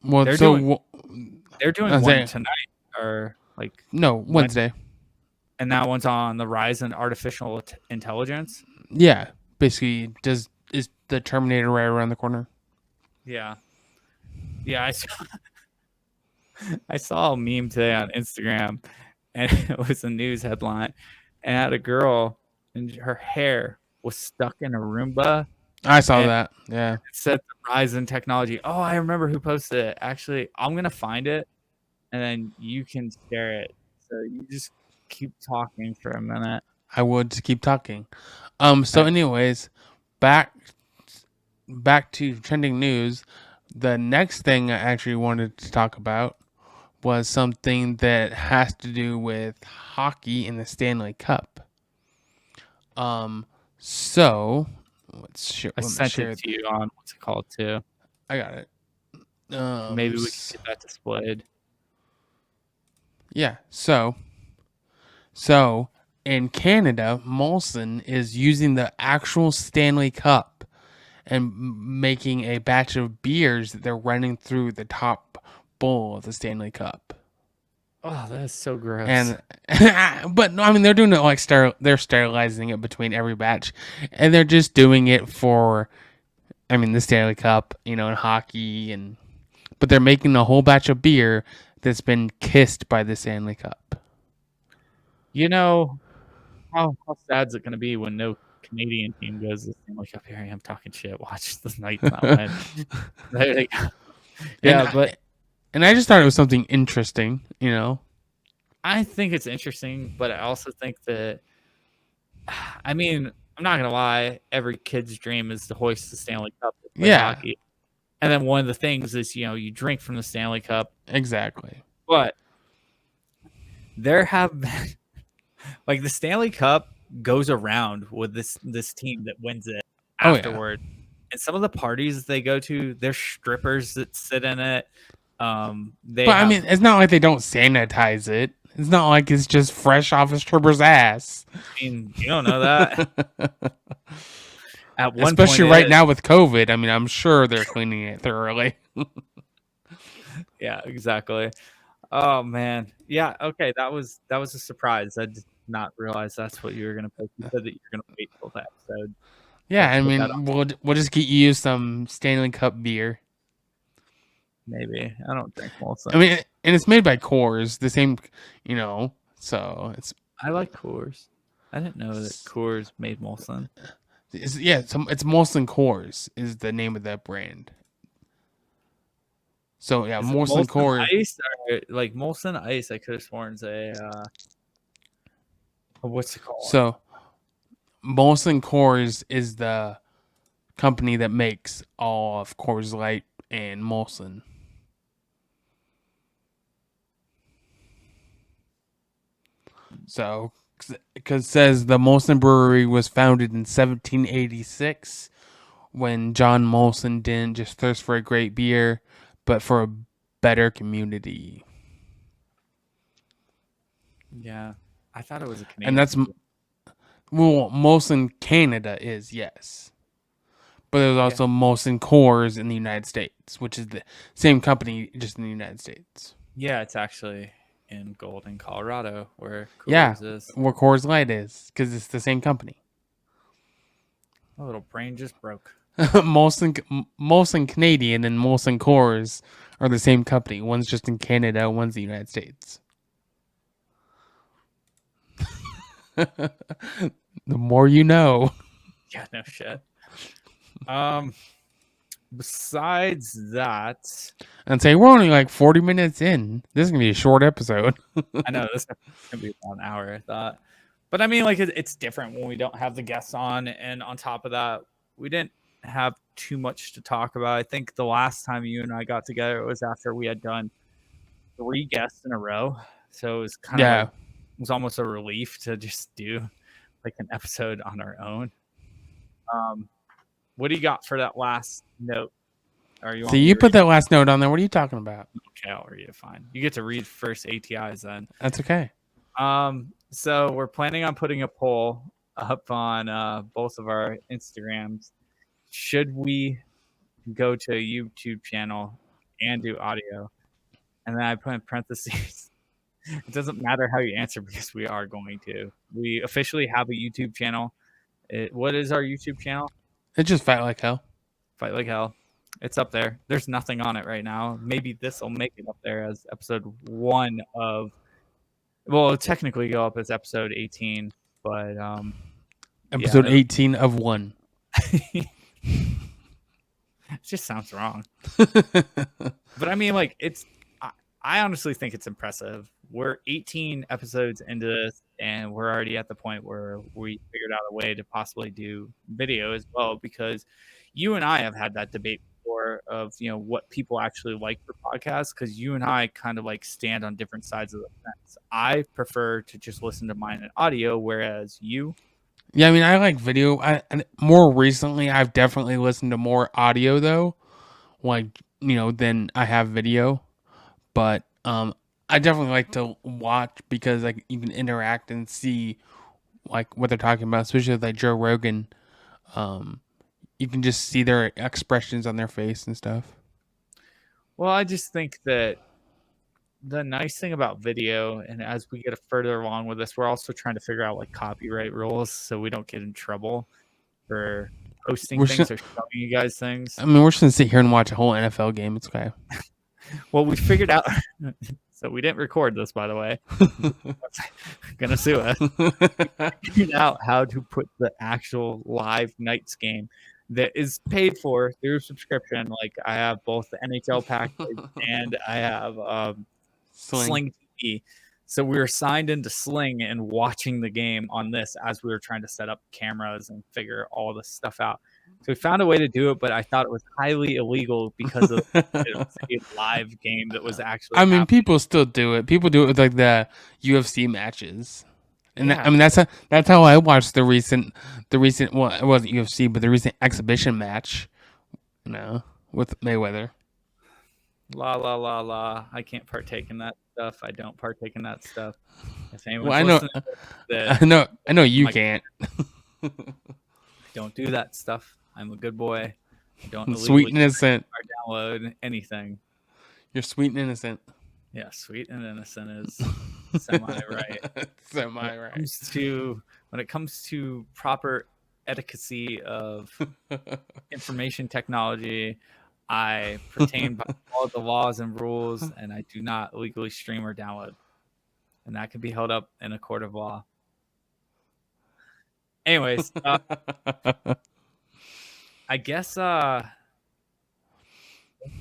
Well, they're doing one tonight, or like Wednesday, and that one's on the rise in artificial intelligence. Yeah, basically, is the Terminator right around the corner? Yeah. I saw a meme today on Instagram, and it was a news headline, and it had a girl, and her hair was stuck in a Roomba. I saw that. Yeah. It said the rise in technology. Oh, I remember who posted it. Actually, I'm going to find it, and then you can share it. So you just keep talking for a minute. I would keep talking. So anyways, back to trending news. The next thing I actually wanted to talk about was something that has to do with hockey in the Stanley Cup. So I sent it to you on, what's it called, too. I got it. Maybe we can get that displayed. Yeah. So in Canada, Molson is using the actual Stanley Cup and making a batch of beers that they're running through the top bowl of the Stanley Cup. Oh, that is so gross. And but no, I mean, they're doing it like they're sterilizing it between every batch, and they're just doing it for, I mean, the Stanley Cup, and hockey, but they're making a whole batch of beer that's been kissed by the Stanley Cup. How sad is it going to be when no Canadian team goes to the Stanley Cup? Here I am talking shit. Watch the Knights not win. There they go. Yeah, and I just thought it was something interesting, I think it's interesting, but I also think that, I mean, I'm not gonna lie, every kid's dream is to hoist the Stanley Cup to play hockey. And then one of the things is, you drink from the Stanley Cup. Exactly. But there have been, like, the Stanley Cup goes around with this team that wins it afterward. Oh, yeah. And some of the parties they go to, there's strippers that sit in it. I mean, it's not like they don't sanitize it. It's not like it's just fresh off a stripper's ass. I mean, you don't know that. Especially right now with COVID. I mean, I'm sure they're cleaning it thoroughly. Yeah, exactly. Oh man. Yeah, okay. That was a surprise. I did not realize that's what you were gonna post. You said that you're gonna wait till the episode. Yeah, I mean, we'll just get you some Stanley Cup beer. Maybe. I don't drink Molson. I mean, and it's made by Coors, the same, so it's. I like Coors. I didn't know that Coors made Molson. It's Molson Coors is the name of that brand. So yeah, Molson Coors. Ice, or, like Molson Ice, I could have sworn is what's it called? So Molson Coors is the company that makes all of Coors Light and Molson. So, because it says the Molson Brewery was founded in 1786 when John Molson didn't just thirst for a great beer, but for a better community. Yeah, I thought it was a Canadian. And that's, Molson Canada is, yes. But there's also Molson Coors in the United States, which is the same company, just in the United States. Yeah, it's actually in Golden, Colorado, where Coors is. Where Coors Light is, because it's the same company. My little brain just broke. Molson Canadian and Molson Coors are the same company. One's just in Canada, one's the United States. The more you know. Yeah, no shit. besides that, And say we're only like 40 minutes in. This is gonna be a short episode. I know this is gonna be about an hour, I thought. But I mean, like it's different when we don't have the guests on, and on top of that, we didn't have too much to talk about. I think the last time you and I got together it was after we had done 3 guests in a row, so it was kind of it was almost a relief to just do like an episode on our own. What do you got for that last note? Or So you put that last note on there. What are you talking about? Okay, I'll read it. Fine. You get to read first ATIs then. That's okay. So we're planning on putting a poll up on both of our Instagrams. Should we go to a YouTube channel and do audio? And then I put in parentheses. It doesn't matter how you answer because we are going to. We officially have a YouTube channel. What is our YouTube channel? It's just Fight Like Hell. Fight Like Hell. It's up there. There's nothing on it right now. Maybe this will make it up there as episode 1 of. Well, it'll technically go up as episode 18, but episode 18 of 1. It just sounds wrong. But I mean, like I honestly think it's impressive. We're 18 episodes into this, and we're already at the point where we figured out a way to possibly do video as well. Because you and I have had that debate before of what people actually like for podcasts. Because you and I kind of like stand on different sides of the fence. I prefer to just listen to mine in audio, whereas you. Yeah, I mean, I like video. More recently, I've definitely listened to more audio though, than I have video. But I definitely like to watch because like you can interact and see like what they're talking about, especially with like Joe Rogan. You can just see their expressions on their face and stuff. Well, I just think that the nice thing about video, and as we get further along with this, we're also trying to figure out like copyright rules so we don't get in trouble for posting things or showing you guys things. I mean, we're just gonna sit here and watch a whole NFL game. It's okay. Well, we figured out. So we didn't record this, by the way. Gonna sue us. We figured out how to put the actual live Knights game that is paid for through subscription. Like I have both the NHL package and I have Sling TV. So we were signed into Sling and watching the game on this as we were trying to set up cameras and figure all this stuff out. So we found a way to do it, but I thought it was highly illegal because of it was a live game that was actually. I mean, people still do it. People do it with like the UFC matches, and I mean that's how I watched the recent. Well, it wasn't UFC, but the recent exhibition match, with Mayweather. La la la la! I can't partake in that stuff. I don't partake in that stuff. If anyone's I know you can't. Don't do that stuff. I'm a good boy. I don't sweet and innocent. Or download anything. You're sweet and innocent. Yeah, sweet and innocent is semi-right. Semi-right. When it comes to proper etiquette of information technology, I pertain by all the laws and rules, and I do not legally stream or download. And that can be held up in a court of law. Anyways, I guess that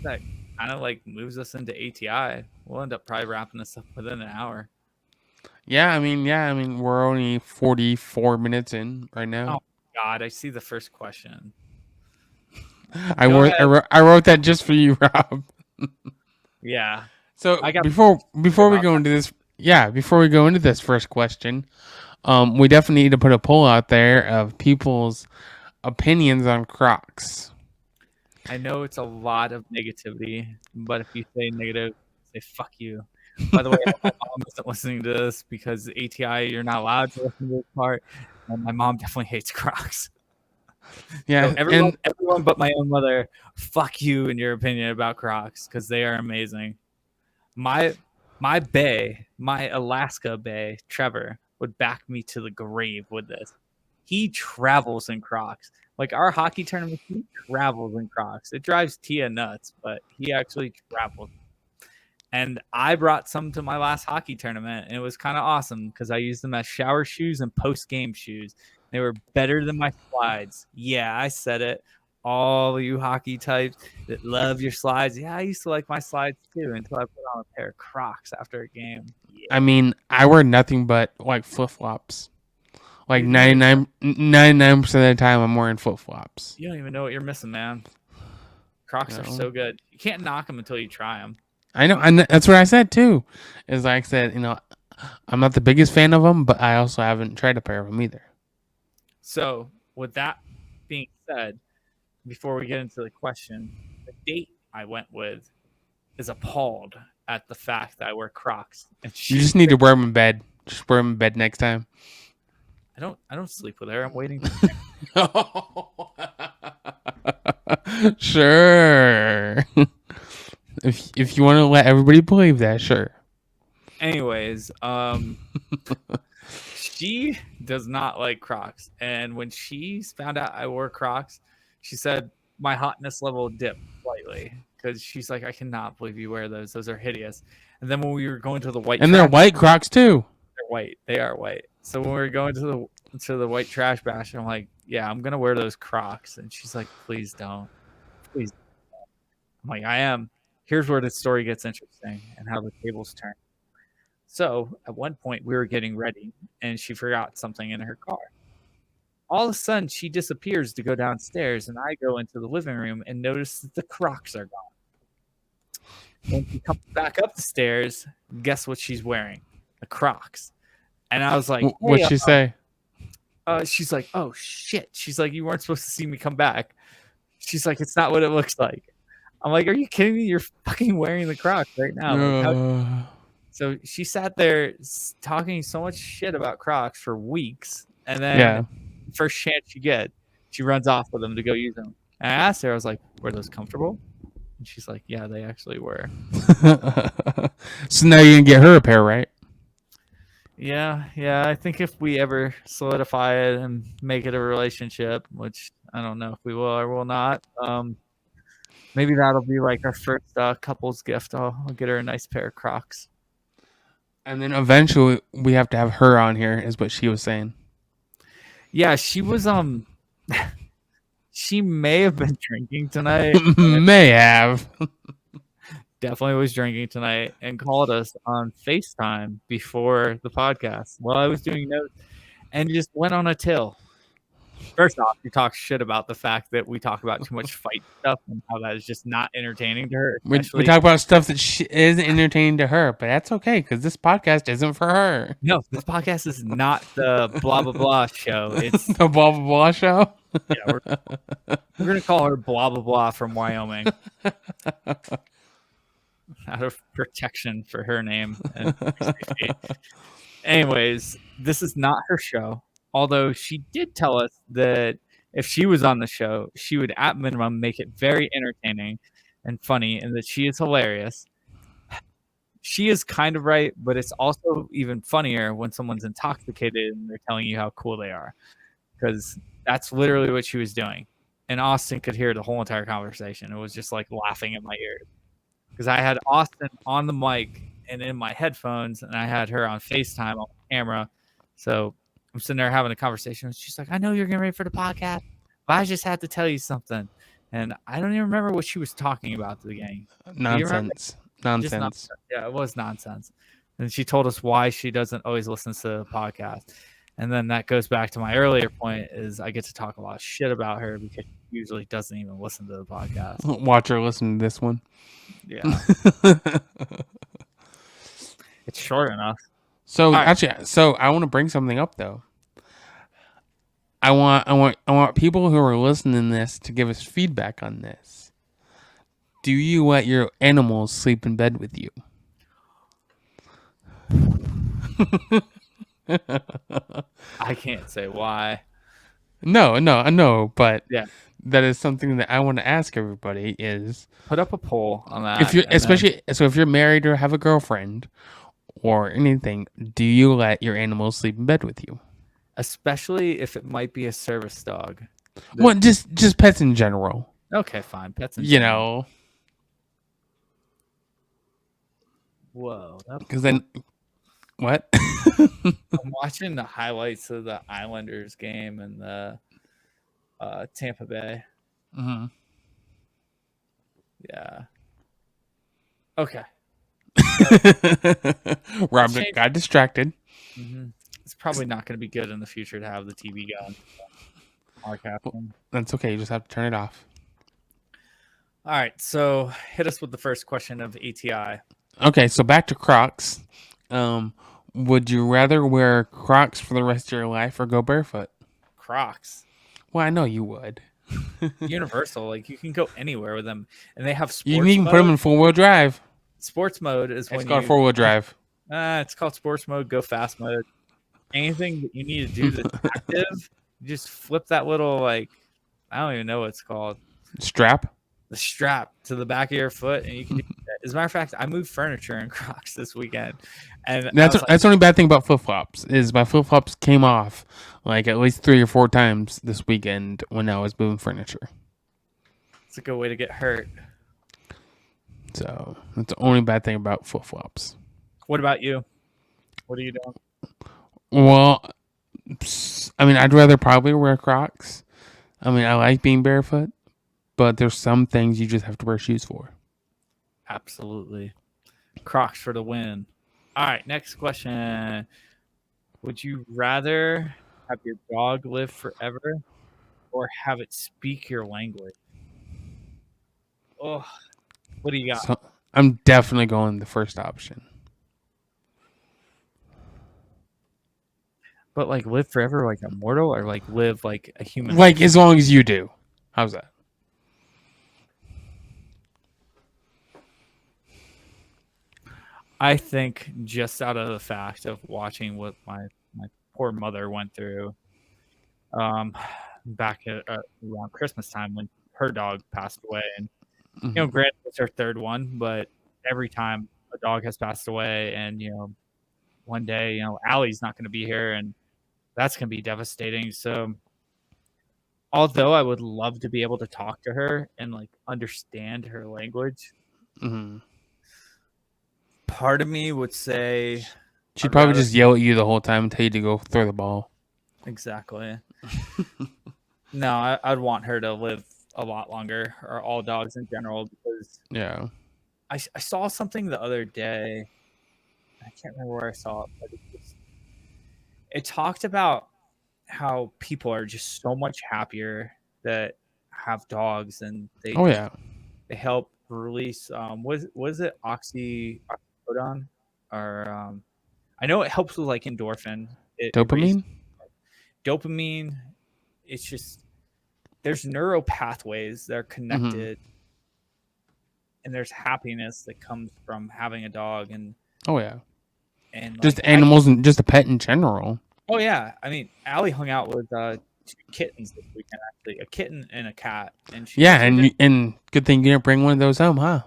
kind of like moves us into ATI. We'll end up probably wrapping this up within an hour. Yeah, I mean, we're only 44 minutes in right now. Oh God, I see the first question. I wrote that just for you, Rob. Yeah. So before we go into this first question, we definitely need to put a poll out there of people's opinions on Crocs. I know it's a lot of negativity, but if you say negative, say fuck you. By the way, my mom isn't listening to this because ATI, you're not allowed to listen to this part, and my mom definitely hates Crocs. Yeah, so everyone but my own mother, fuck you in your opinion about Crocs because they are amazing. My Alaska bae, Trevor, would back me to the grave with this. He travels in Crocs. Like our hockey tournament, he travels in Crocs. It drives Tia nuts, but he actually travels. And I brought some to my last hockey tournament, and it was kind of awesome because I used them as shower shoes and post-game shoes. They were better than my slides. Yeah, I said it. all you hockey types that love your slides. Yeah, I used to like my slides too until I put on a pair of Crocs after a game. Yeah, I mean, I wear nothing but like flip flops. Like you don't even 99% of the time, I'm wearing flip flops. you don't even know what you're missing, man. Crocs are so good. You can't knock them until you try them. I know, and that's what I said too. Is like I said, I'm not the biggest fan of them, but I also haven't tried a pair of them either. So, with that being said, before we get into the question, the date I went with is appalled at the fact that I wear Crocs, and You just need to wear them in bed. Just wear them in bed next time. I don't sleep with her. I'm waiting. Sure. If you want to let everybody believe that, sure. Anyways, she does not like Crocs, and when she found out I wore Crocs, she said my hotness level dipped slightly because she's like, I cannot believe you wear those. Those are hideous. And then when we were going to the white, and they're white Crocs too. They're white. They are white. So when we were going to the white trash bash, I'm like, yeah, I'm gonna wear those Crocs, and she's like, please don't, please. I'm like, I am. Here's where the story gets interesting and how the tables turn. So at one point we were getting ready and she forgot something in her car. All of a sudden she disappears to go downstairs and I go into the living room and notice that the Crocs are gone. When she comes back up the stairs, guess what she's wearing? The Crocs. And I was like, hey, what'd she say? She's like, oh shit. She's like, you weren't supposed to see me come back. She's like, it's not what it looks like. I'm like, are you kidding me? You're fucking wearing the Crocs right now. Like, so she sat there talking so much shit about Crocs for weeks, and then first chance she gets, she runs off with them to go use them. And I asked her, I was like, were those comfortable? And she's like, yeah, they actually were. So now you're gonna get her a pair, right? Yeah. I think if we ever solidify it and make it a relationship, which I don't know if we will or will not, maybe that'll be like our first couple's gift. I'll get her a nice pair of Crocs. And then eventually we have to have her on here, is what she was saying. Yeah, she was she may have been drinking tonight. May have. Definitely was drinking tonight and called us on FaceTime before the podcast while I was doing notes and just went on a till. First off, you talk shit about the fact that we talk about too much fight stuff and how that is just not entertaining to her. We talk about stuff that isn't entertaining to her, but that's okay because this podcast isn't for her. No, this podcast is not the blah, blah, blah show. It's the blah, blah, blah show. Yeah, we're going to call her blah, blah, blah from Wyoming. Out of protection for her name. And anyways, this is not her show. Although she did tell us that if she was on the show, she would at minimum make it very entertaining and funny and that she is hilarious. She is kind of right, but it's also even funnier when someone's intoxicated and they're telling you how cool they are. Because that's literally what she was doing. And Austin could hear the whole entire conversation. It was just like laughing in my ears. Because I had Austin on the mic and in my headphones, and I had her on FaceTime on camera. So I'm sitting there having a conversation. She's like, I know you're getting ready for the podcast, but I just had to tell you something. And I don't even remember what she was talking about at the beginning. Nonsense. Nonsense. Yeah, it was nonsense. And she told us why she doesn't always listen to the podcast. And then that goes back to my earlier point is I get to talk a lot of shit about her because she usually doesn't even listen to the podcast. Watch her listen to this one. Yeah. It's short enough. So actually, I want to bring something up though. I want people who are listening to this to give us feedback on this. Do you let your animals sleep in bed with you? I can't say why. No, I know, but yeah, that is something that I want to ask everybody is put up a poll on that. If you're so if you're married or have a girlfriend or anything, do you let your animals sleep in bed with you? Especially if it might be a service dog. Well, just pets in general. Okay, fine. Pets in general. Whoa. Because then, what? I'm watching the highlights of the Islanders game and the Tampa Bay. Mm-hmm. Yeah. Okay. Let's Rob change. got distracted. It's probably not going to be good in the future to have the TV going. Well, Podcasting. that's okay. You just have to turn it off. All right. So hit us with the first question of ATI. Okay, so back to Crocs. Um, would you rather wear Crocs for the rest of your life or go barefoot? Crocs. Well, I know you would. Universal. Like you can go anywhere with them, and they have You can sports even put them mode. in 4-wheel drive. Sports mode is It's when called you. 4-wheel drive. It's called sports mode. Go fast mode. Anything that you need to do that's active, you just flip that little like I don't even know what it's called. Strap. The strap to the back of your foot, and you can do that. As a matter of fact, I moved furniture in Crocs this weekend, and I was like, That's the only bad thing about flip flops is my flip flops came off like at least 3 or 4 times this weekend when I was moving furniture. it's a good way to get hurt. So that's the only bad thing about flip flops. What about you? What are you doing? Well, I mean, I'd rather probably wear Crocs. I mean, I like being barefoot, but there's some things you just have to wear shoes for. Absolutely, Crocs for the win. All right, next question. Would you rather have your dog live forever or have it speak your language? Oh, what do you got? So I'm definitely going the first option. But like live forever like immortal or like live like a human Like life? as long as you do. How's that? I think just out of the fact of watching what my poor mother went through back at around Christmas time when her dog passed away. And, Mm-hmm. granted, it's her third one, but every time a dog has passed away and, one day, Allie's not going to be here and that's going to be devastating. So, although I would love to be able to talk to her and like understand her language, Mm-hmm. part of me would say She'd I'd probably rather just yell at you the whole time and tell you to go throw the ball. exactly. No, I'd want her to live a lot longer, or all dogs in general, because Yeah. I saw something the other day. I can't remember where I saw it, but it talked about how people are just so much happier that have dogs, and Oh yeah. they help release was it oxycodone or I know it helps with like endorphin. It raises Dopamine. dopamine. It's just there's neural pathways that are Mm-hmm. connected, and there's happiness that comes from having a dog, Oh yeah. and Just like animals and just a pet in general. oh yeah, I mean Allie hung out with two kittens this weekend, actually a kitten and a cat, and she Yeah, goes, "We've been." and good thing you didn't bring one of those home, huh?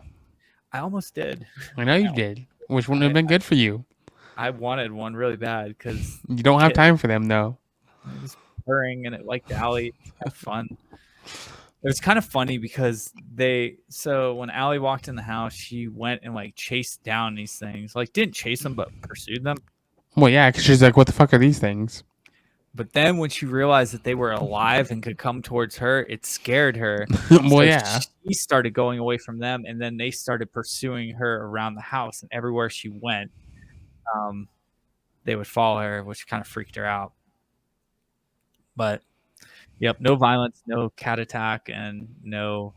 I almost did. I know you I, did, which wouldn't have I been good for you. I wanted one really bad because You the don't have kitten time for them though. it was purring and it liked Allie. It had fun. It was kind of funny because so when Allie walked in the house, she went and like chased down these things. Like didn't chase them, but pursued them. Well, yeah, because she's like, "What the fuck are these things?" But then when she realized that they were alive and could come towards her, it scared her. Well, So yeah, she started going away from them, and then they started pursuing her around the house. And everywhere she went, um, they would follow her, which kind of freaked her out. But yep, no violence, no cat attack, and no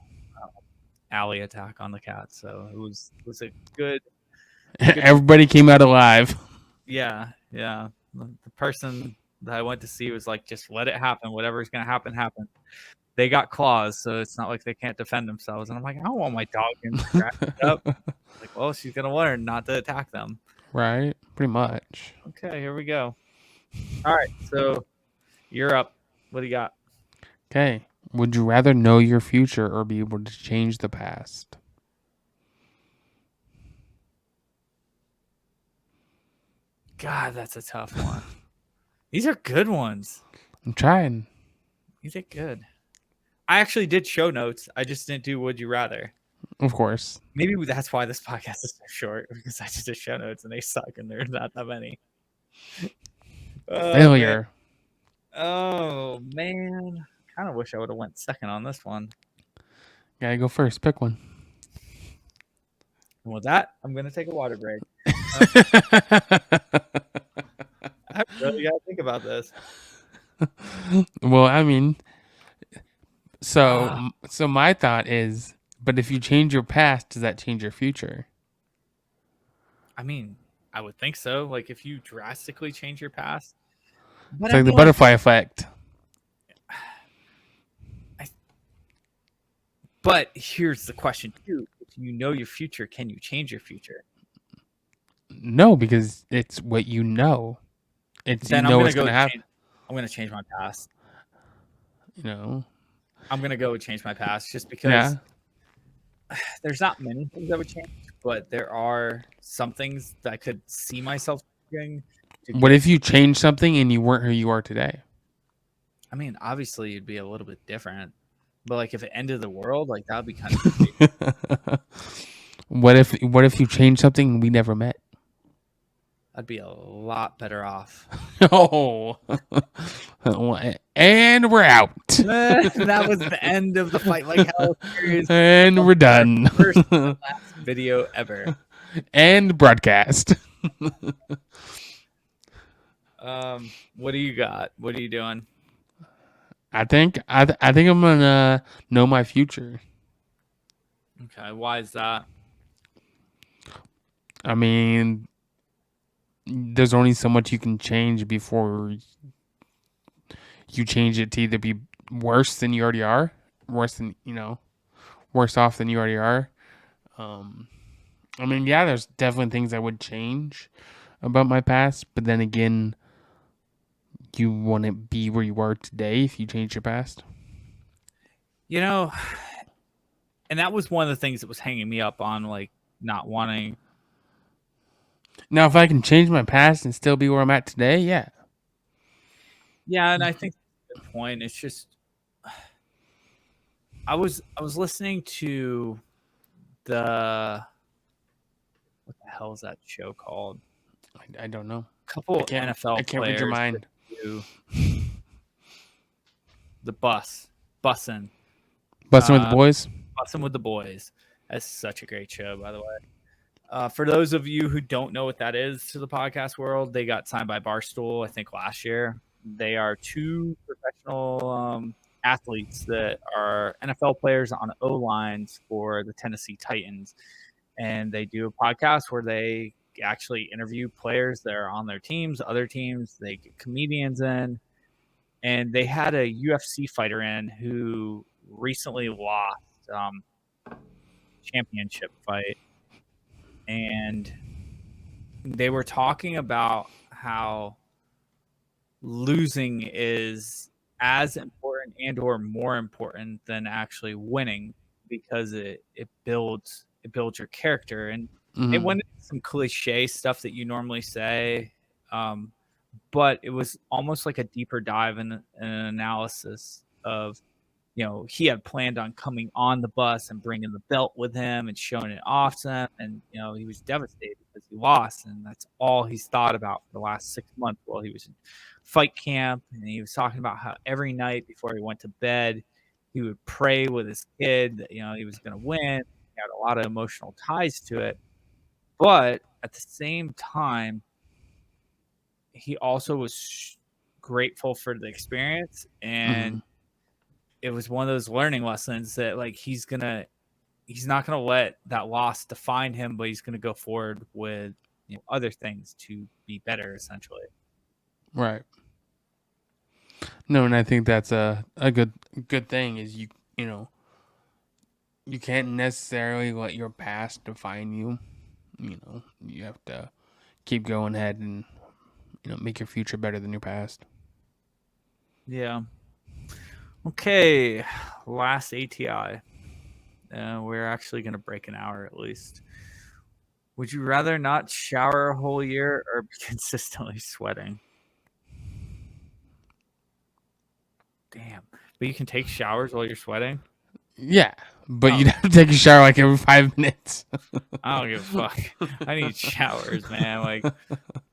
alley attack on the cat. So it was a good. everybody came out alive. Yeah, yeah. The person that I went to see was like, just let it happen. Whatever's gonna happen, happen. They got claws, so it's not like they can't defend themselves. And I'm like, I don't want my dog getting scratched up. Like, well, she's gonna learn not to attack them. Right, pretty much. Okay, here we go. All right, so you're up. What do you got? Okay, would you rather know your future or be able to change the past? God, that's a tough one. These are good ones. I'm trying. These are good. I actually did show notes. I just didn't do Would You Rather. Of course. Maybe that's why this podcast is so short, because I just did show notes and they suck and there's not that many. Oh, Failure. man. Oh, man. I kind of wish I would have went second on this one. Gotta go first. Pick one. And with that, I'm gonna take a water break. I really gotta think about this. Well, I mean, Ah, so my thought is, but if you change your past, does that change your future? I mean, I would think so. Like if you drastically change your past, but It's I like the mean, like, butterfly effect. I, but here's the question too: if you know your future, can you change your future? No, because it's what you know. It's you Then I'm know gonna what's go gonna happen. change. I'm gonna change my past. You know. I'm gonna go change my past just because Yeah. there's not many things I would change, but there are some things that I could see myself doing to What get. if you change something and you weren't who you are today? I mean, obviously, it'd be a little bit different, but like if it ended the world, like that would be kind of crazy. What if you change something we never met? I'd be a lot better off. Oh. And we're out. That was the end of the Fight Like Hell series. And we're Our done. first and last video ever. And broadcast. What do you got? What are you doing? I think I'm gonna know my future. Okay, why is that? I mean, there's only so much you can change before you change it to either be worse than you already are, worse off than you already are. Um, I mean, yeah, there's definitely things I would change about my past, but then again, you wouldn't be where you are today if you change your past. You know, and that was one of the things that was hanging me up on like not wanting. Now, if I can change my past and still be where I'm at today, yeah. Yeah, and I think that's a good point. It's just I was listening to the what the hell is that show called? I don't know. A couple I NFL can't read your players that mind. do the bussing, Busting with the boys. bussing with the boys. That's such a great show, by the way. For those of you who don't know what that is to the podcast world, they got signed by Barstool, I think, last year. They are two professional athletes that are NFL players on O lines for the Tennessee Titans. And they do a podcast where they actually interview players that are on their teams, other teams. They get comedians in. And they had a UFC fighter in who recently lost championship fight. And they were talking about how losing is as important and or more important than actually winning because it builds your character. And it Mm-hmm. went into some cliche stuff that you normally say, but it was almost like a deeper dive in an analysis of, he had planned on coming on the bus and bringing the belt with him and showing it off to them. And, he was devastated because he lost. And that's all he's thought about for the last 6 months while he was in fight camp. And he was talking about how every night before he went to bed, he would pray with his kid that, he was going to win. He had a lot of emotional ties to it. But at the same time, he also was grateful for the experience. Mm-hmm. And it was one of those learning lessons that like he's not gonna let that loss define him, but he's gonna go forward with other things to be better, essentially. Right. No, and I think that's a good thing is you can't necessarily let your past define you. You have to keep going ahead and make your future better than your past. Yeah. Okay. Last ATI. We're actually gonna break an hour at least. Would you rather not shower a whole year or be consistently sweating? Damn. But you can take showers while you're sweating? Yeah, but Oh, you'd have to take a shower like every 5 minutes. I don't give a fuck. I need showers, man. Like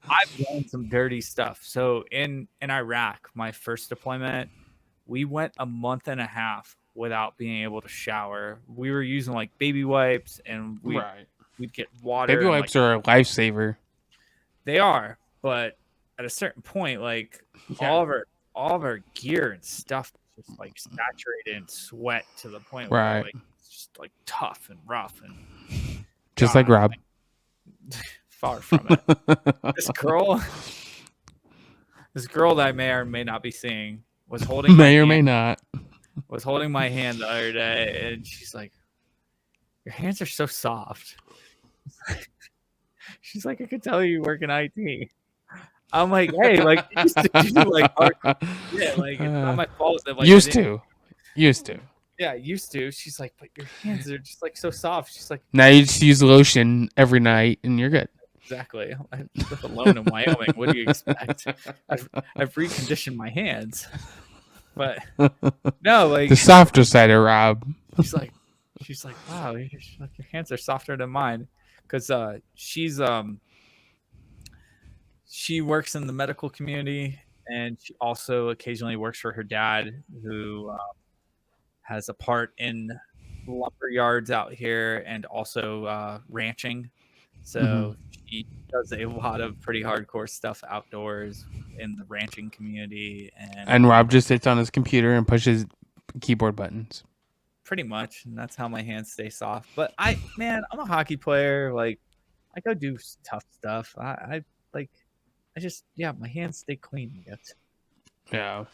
I've done some dirty stuff. So in Iraq, my first deployment, we went a month and a half without being able to shower. We were using like baby wipes, and we'd get water. Baby wipes are a lifesaver. They are, but at a certain point, like all of our gear and stuff is just like saturated in sweat to the point where like it's just like tough and rough and just like Rob. Far from it. This girl that I may or may not be seeing was holding was holding my hand the other day, and she's like, "Your hands are so soft." She's like, "I could tell you work in IT." I'm like, "Hey, like you used to do like it's not my fault that like used to. Yeah, used to. She's like, "But your hands are just like so soft." She's like, "Now you just use lotion every night and you're good." Exactly. I live alone in Wyoming. What do you expect? I've reconditioned my hands, but no, like the softer side of Rob. She's like, wow, your hands are softer than mine, because she works in the medical community, and she also occasionally works for her dad, who has a part in lumber yards out here and also ranching. So she does a lot of pretty hardcore stuff outdoors in the ranching community. And Rob just sits on his computer and pushes keyboard buttons. Pretty much. And that's how my hands stay soft. But I'm a hockey player. Like, I go do tough stuff. My hands stay clean, I guess. Yeah. I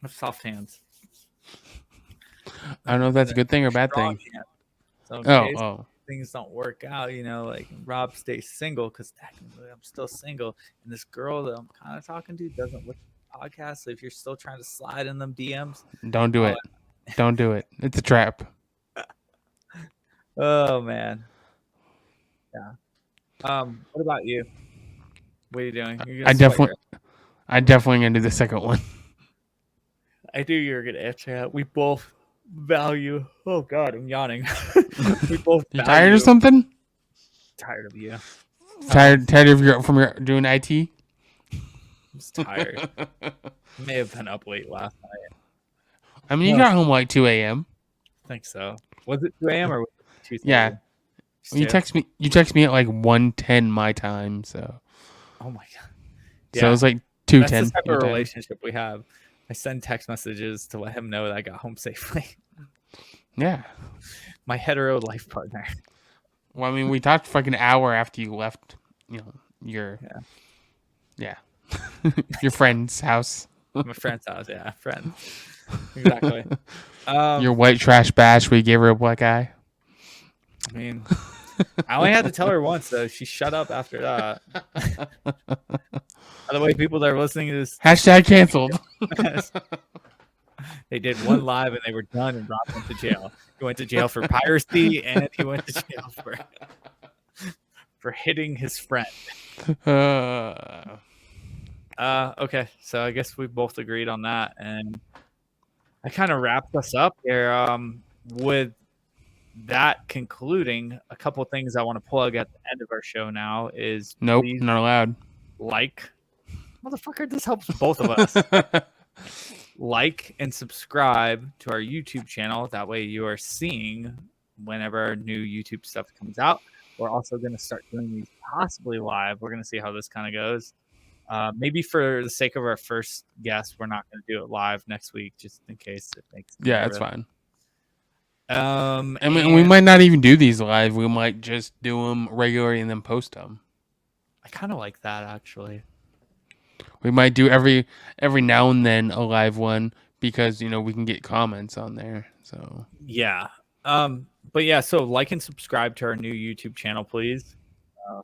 have soft hands. I don't know if that's a good thing or a bad thing. So things don't work out, like Rob stays single, because technically I'm still single, and this girl that I'm kind of talking to doesn't listen to the podcast. So if you're still trying to slide in them DMs, don't do it. Don't do it. It's a trap. Oh man. Yeah. What about you? What are you doing? I definitely gonna do the second one. I knew you were gonna answer that. We both value. Oh God, I'm yawning. We both. You tired of something? Tired of you. Tired of from your doing IT? I'm just tired. May have been up late last night. I mean, you got home like 2 a.m. I think so. Was it 2 a.m. or was it 2:30? Yeah. Well, you text me at like 1:10 my time. So. Oh my God. Yeah. So it was like 2:10. That's the type of relationship we have. I send text messages to let him know that I got home safely. Yeah. My hetero life partner. Well, I mean, we talked for like an hour after you left, your your friend's house. My friend's house, yeah, friend. Exactly. Your white trash bash where you gave her a black eye. I mean, I only had to tell her once, though. She shut up after that. By the way, people that are listening to this... Hashtag canceled. They did one live and they were done, and Rob went to jail. He went to jail for piracy, and he went to jail for hitting his friend. Okay, so I guess we both agreed on that, and I kind of wrapped us up here with that concluding. A couple of things I want to plug at the end of our show now is nope, not allowed. Motherfucker, this helps both of us. Like and subscribe to our YouTube channel. That way you are seeing whenever our new YouTube stuff comes out. We're also going to start doing these possibly live. We're going to see how this kind of goes. Maybe for the sake of our first guest, we're not going to do it live next week, just in case it makes. Yeah, it's fine. I mean, we might not even do these live. We might just do them regularly and then post them. I kind of like that, actually. We might do every now and then a live one because we can get comments on there. So yeah, but yeah. So like and subscribe to our new YouTube channel, please.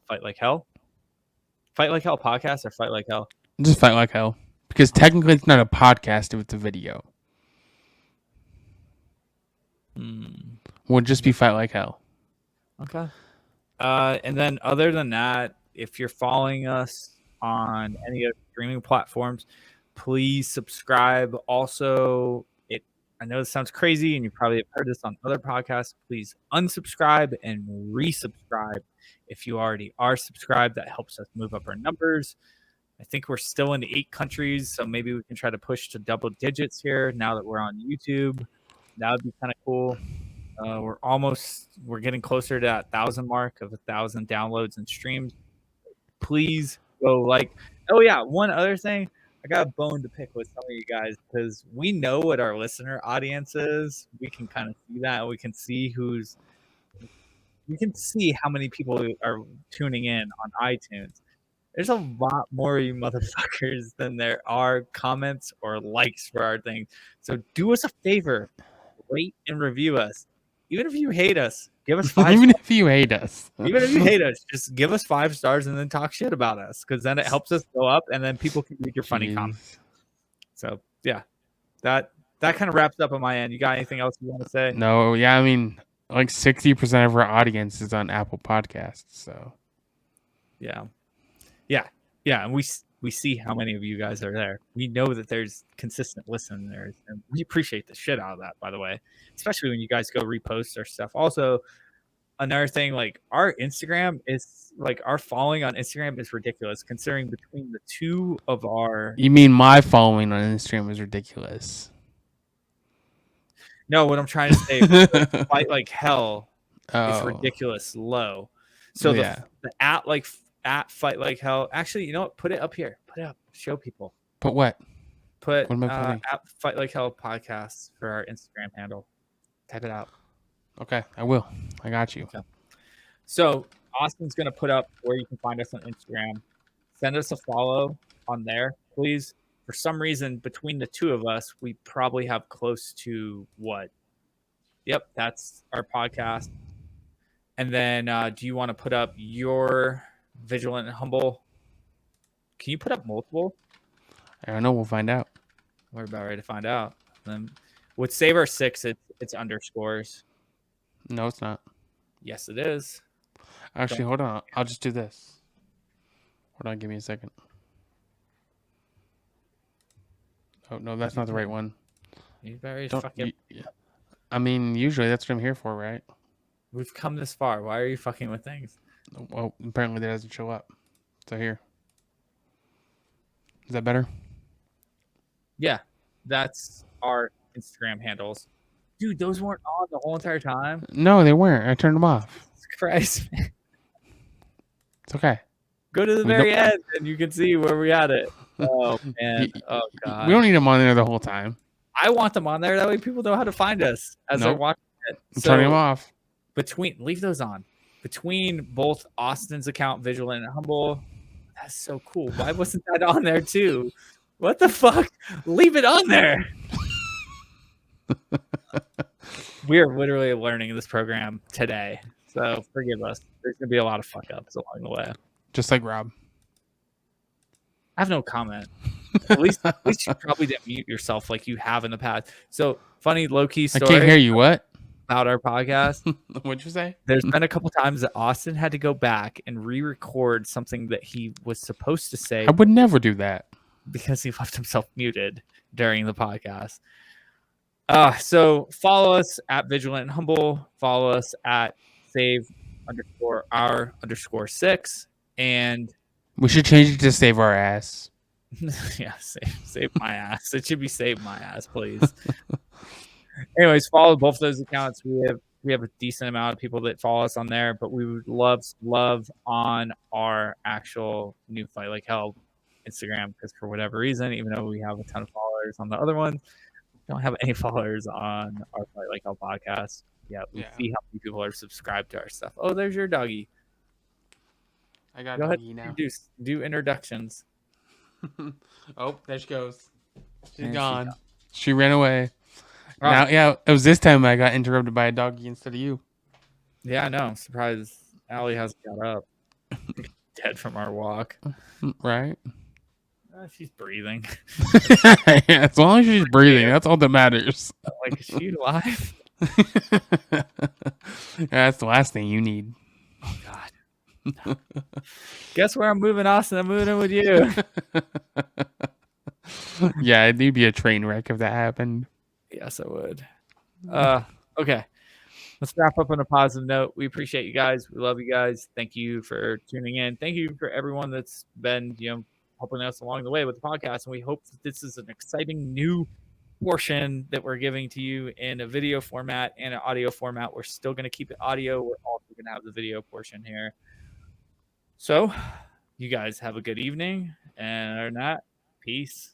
Fight Like Hell. Fight Like Hell podcast or Fight Like Hell? Just Fight Like Hell, because technically it's not a podcast if it's a video. We'll just be Fight Like Hell. Okay. And then other than that, if you're following us on any of the streaming platforms, please subscribe. Also, I know this sounds crazy and you probably have heard this on other podcasts. Please unsubscribe and resubscribe if you already are subscribed. That helps us move up our numbers. I think we're still in 8 countries, so maybe we can try to push to double digits here now that we're on YouTube. That would be kind of cool. We're getting closer to that 1,000 mark of 1,000 downloads and streams. Please go oh yeah, one other thing. I got a bone to pick with some of you guys because we know what our listener audience is. We can kind of see that. We can see how many people are tuning in on iTunes. There's a lot more of you motherfuckers than there are comments or likes for our things. So do us a favor, rate and review us. Even if you hate us, give us 5 Even stars. if you hate us. Even if you hate us, just give us 5 stars and then talk shit about us because then it helps us go up and then people can read your funny comments. So yeah, that kind of wraps up on my end. You got anything else you want to say? No, yeah, I mean, like 60% of our audience is on Apple Podcasts, so yeah, and we see how many of you guys are there. We know that there's consistent listeners, and we appreciate the shit out of that. By the way, especially when you guys go repost our stuff. Also, another thing, like our Instagram is our following on Instagram is ridiculous considering between the two of our. You mean my following on Instagram is ridiculous? No, what I'm trying to say, Fight Like Hell is ridiculous low. So the at Fight Like Hell. Actually, you know what? Put it up here. Put it up. Show people. Put what? Put at Fight Like Hell podcast for our Instagram handle. Type it out. Okay, I will. I got you. Okay. So Austin's gonna put up where you can find us on Instagram. Send us a follow on there, please. For some reason, between the two of us, we probably have close to what? Yep, that's our podcast. And then do you want to put up your Vigilant and Humble? Can you put up multiple? I don't know. We'll find out. We're about ready to find out. Then with Save Our 6, it's underscores. No, it's not. Yes, it is. Actually, hold on. I'll just do this. Hold on. Give me a second. Oh, no, that's not the right one. You very I mean, usually that's what I'm here for, right? We've come this far. Why are you fucking with things? Well, apparently that doesn't show up. So here. Is that better? Yeah, that's our Instagram handles. Dude, those weren't on the whole entire time? No, they weren't. I turned them off. Christ, man. It's okay. Go to the very end and you can see where we had it. Oh, man. Oh, God. We don't need them on there the whole time. I want them on there. That way people know how to find us as they're watching it. I'm turning them off. Leave those on. Between both Austin's account, Vigilant and Humble, that's so cool. Why wasn't that on there too? What the fuck? Leave it on there. We're literally learning this program today. So forgive us. There's going to be a lot of fuck ups along the way. Just like Rob. I have no comment. At least you probably didn't mute yourself like you have in the past. So funny low-key story. I can't hear you. What? About our podcast. What'd you say? There's been a couple times that Austin had to go back and re-record something that he was supposed to say. I would never do that. Because he left himself muted during the podcast. So follow us at Vigilant and Humble. Follow us at save_our_6. And we should change it to Save Our Ass. Yeah, save my ass. It should be Save My Ass, please. Anyways, follow both of those accounts. We have a decent amount of people that follow us on there, but we would love on our actual new Fight Like Hell Instagram because for whatever reason, even though we have a ton of followers on the other one, we don't have any followers on our Fight Like Hell podcast. Yeah, we see how many people are subscribed to our stuff. Oh, there's your doggy. I got Go a ahead, doggy now. Do introductions. Oh, there she goes. She's gone. She ran away. Now, Right. it was this time I got interrupted by a doggy instead of you. Yeah, I know. I'm surprised Allie hasn't got up. Dead from our walk. Right? She's breathing. As long as she's breathing, that's all that matters. Like, is she alive? That's the last thing you need. Oh, God. No. Guess where I'm moving, Austin? I'm moving in with you. Yeah, it'd be a train wreck if that happened. Yes, I would. Okay. Let's wrap up on a positive note. We appreciate you guys. We love you guys. Thank you for tuning in. Thank you for everyone that's been, helping us along the way with the podcast. And we hope that this is an exciting new portion that we're giving to you in a video format and an audio format. We're still going to keep it audio. We're also going to have the video portion here. So you guys have a good evening, and other than that, peace.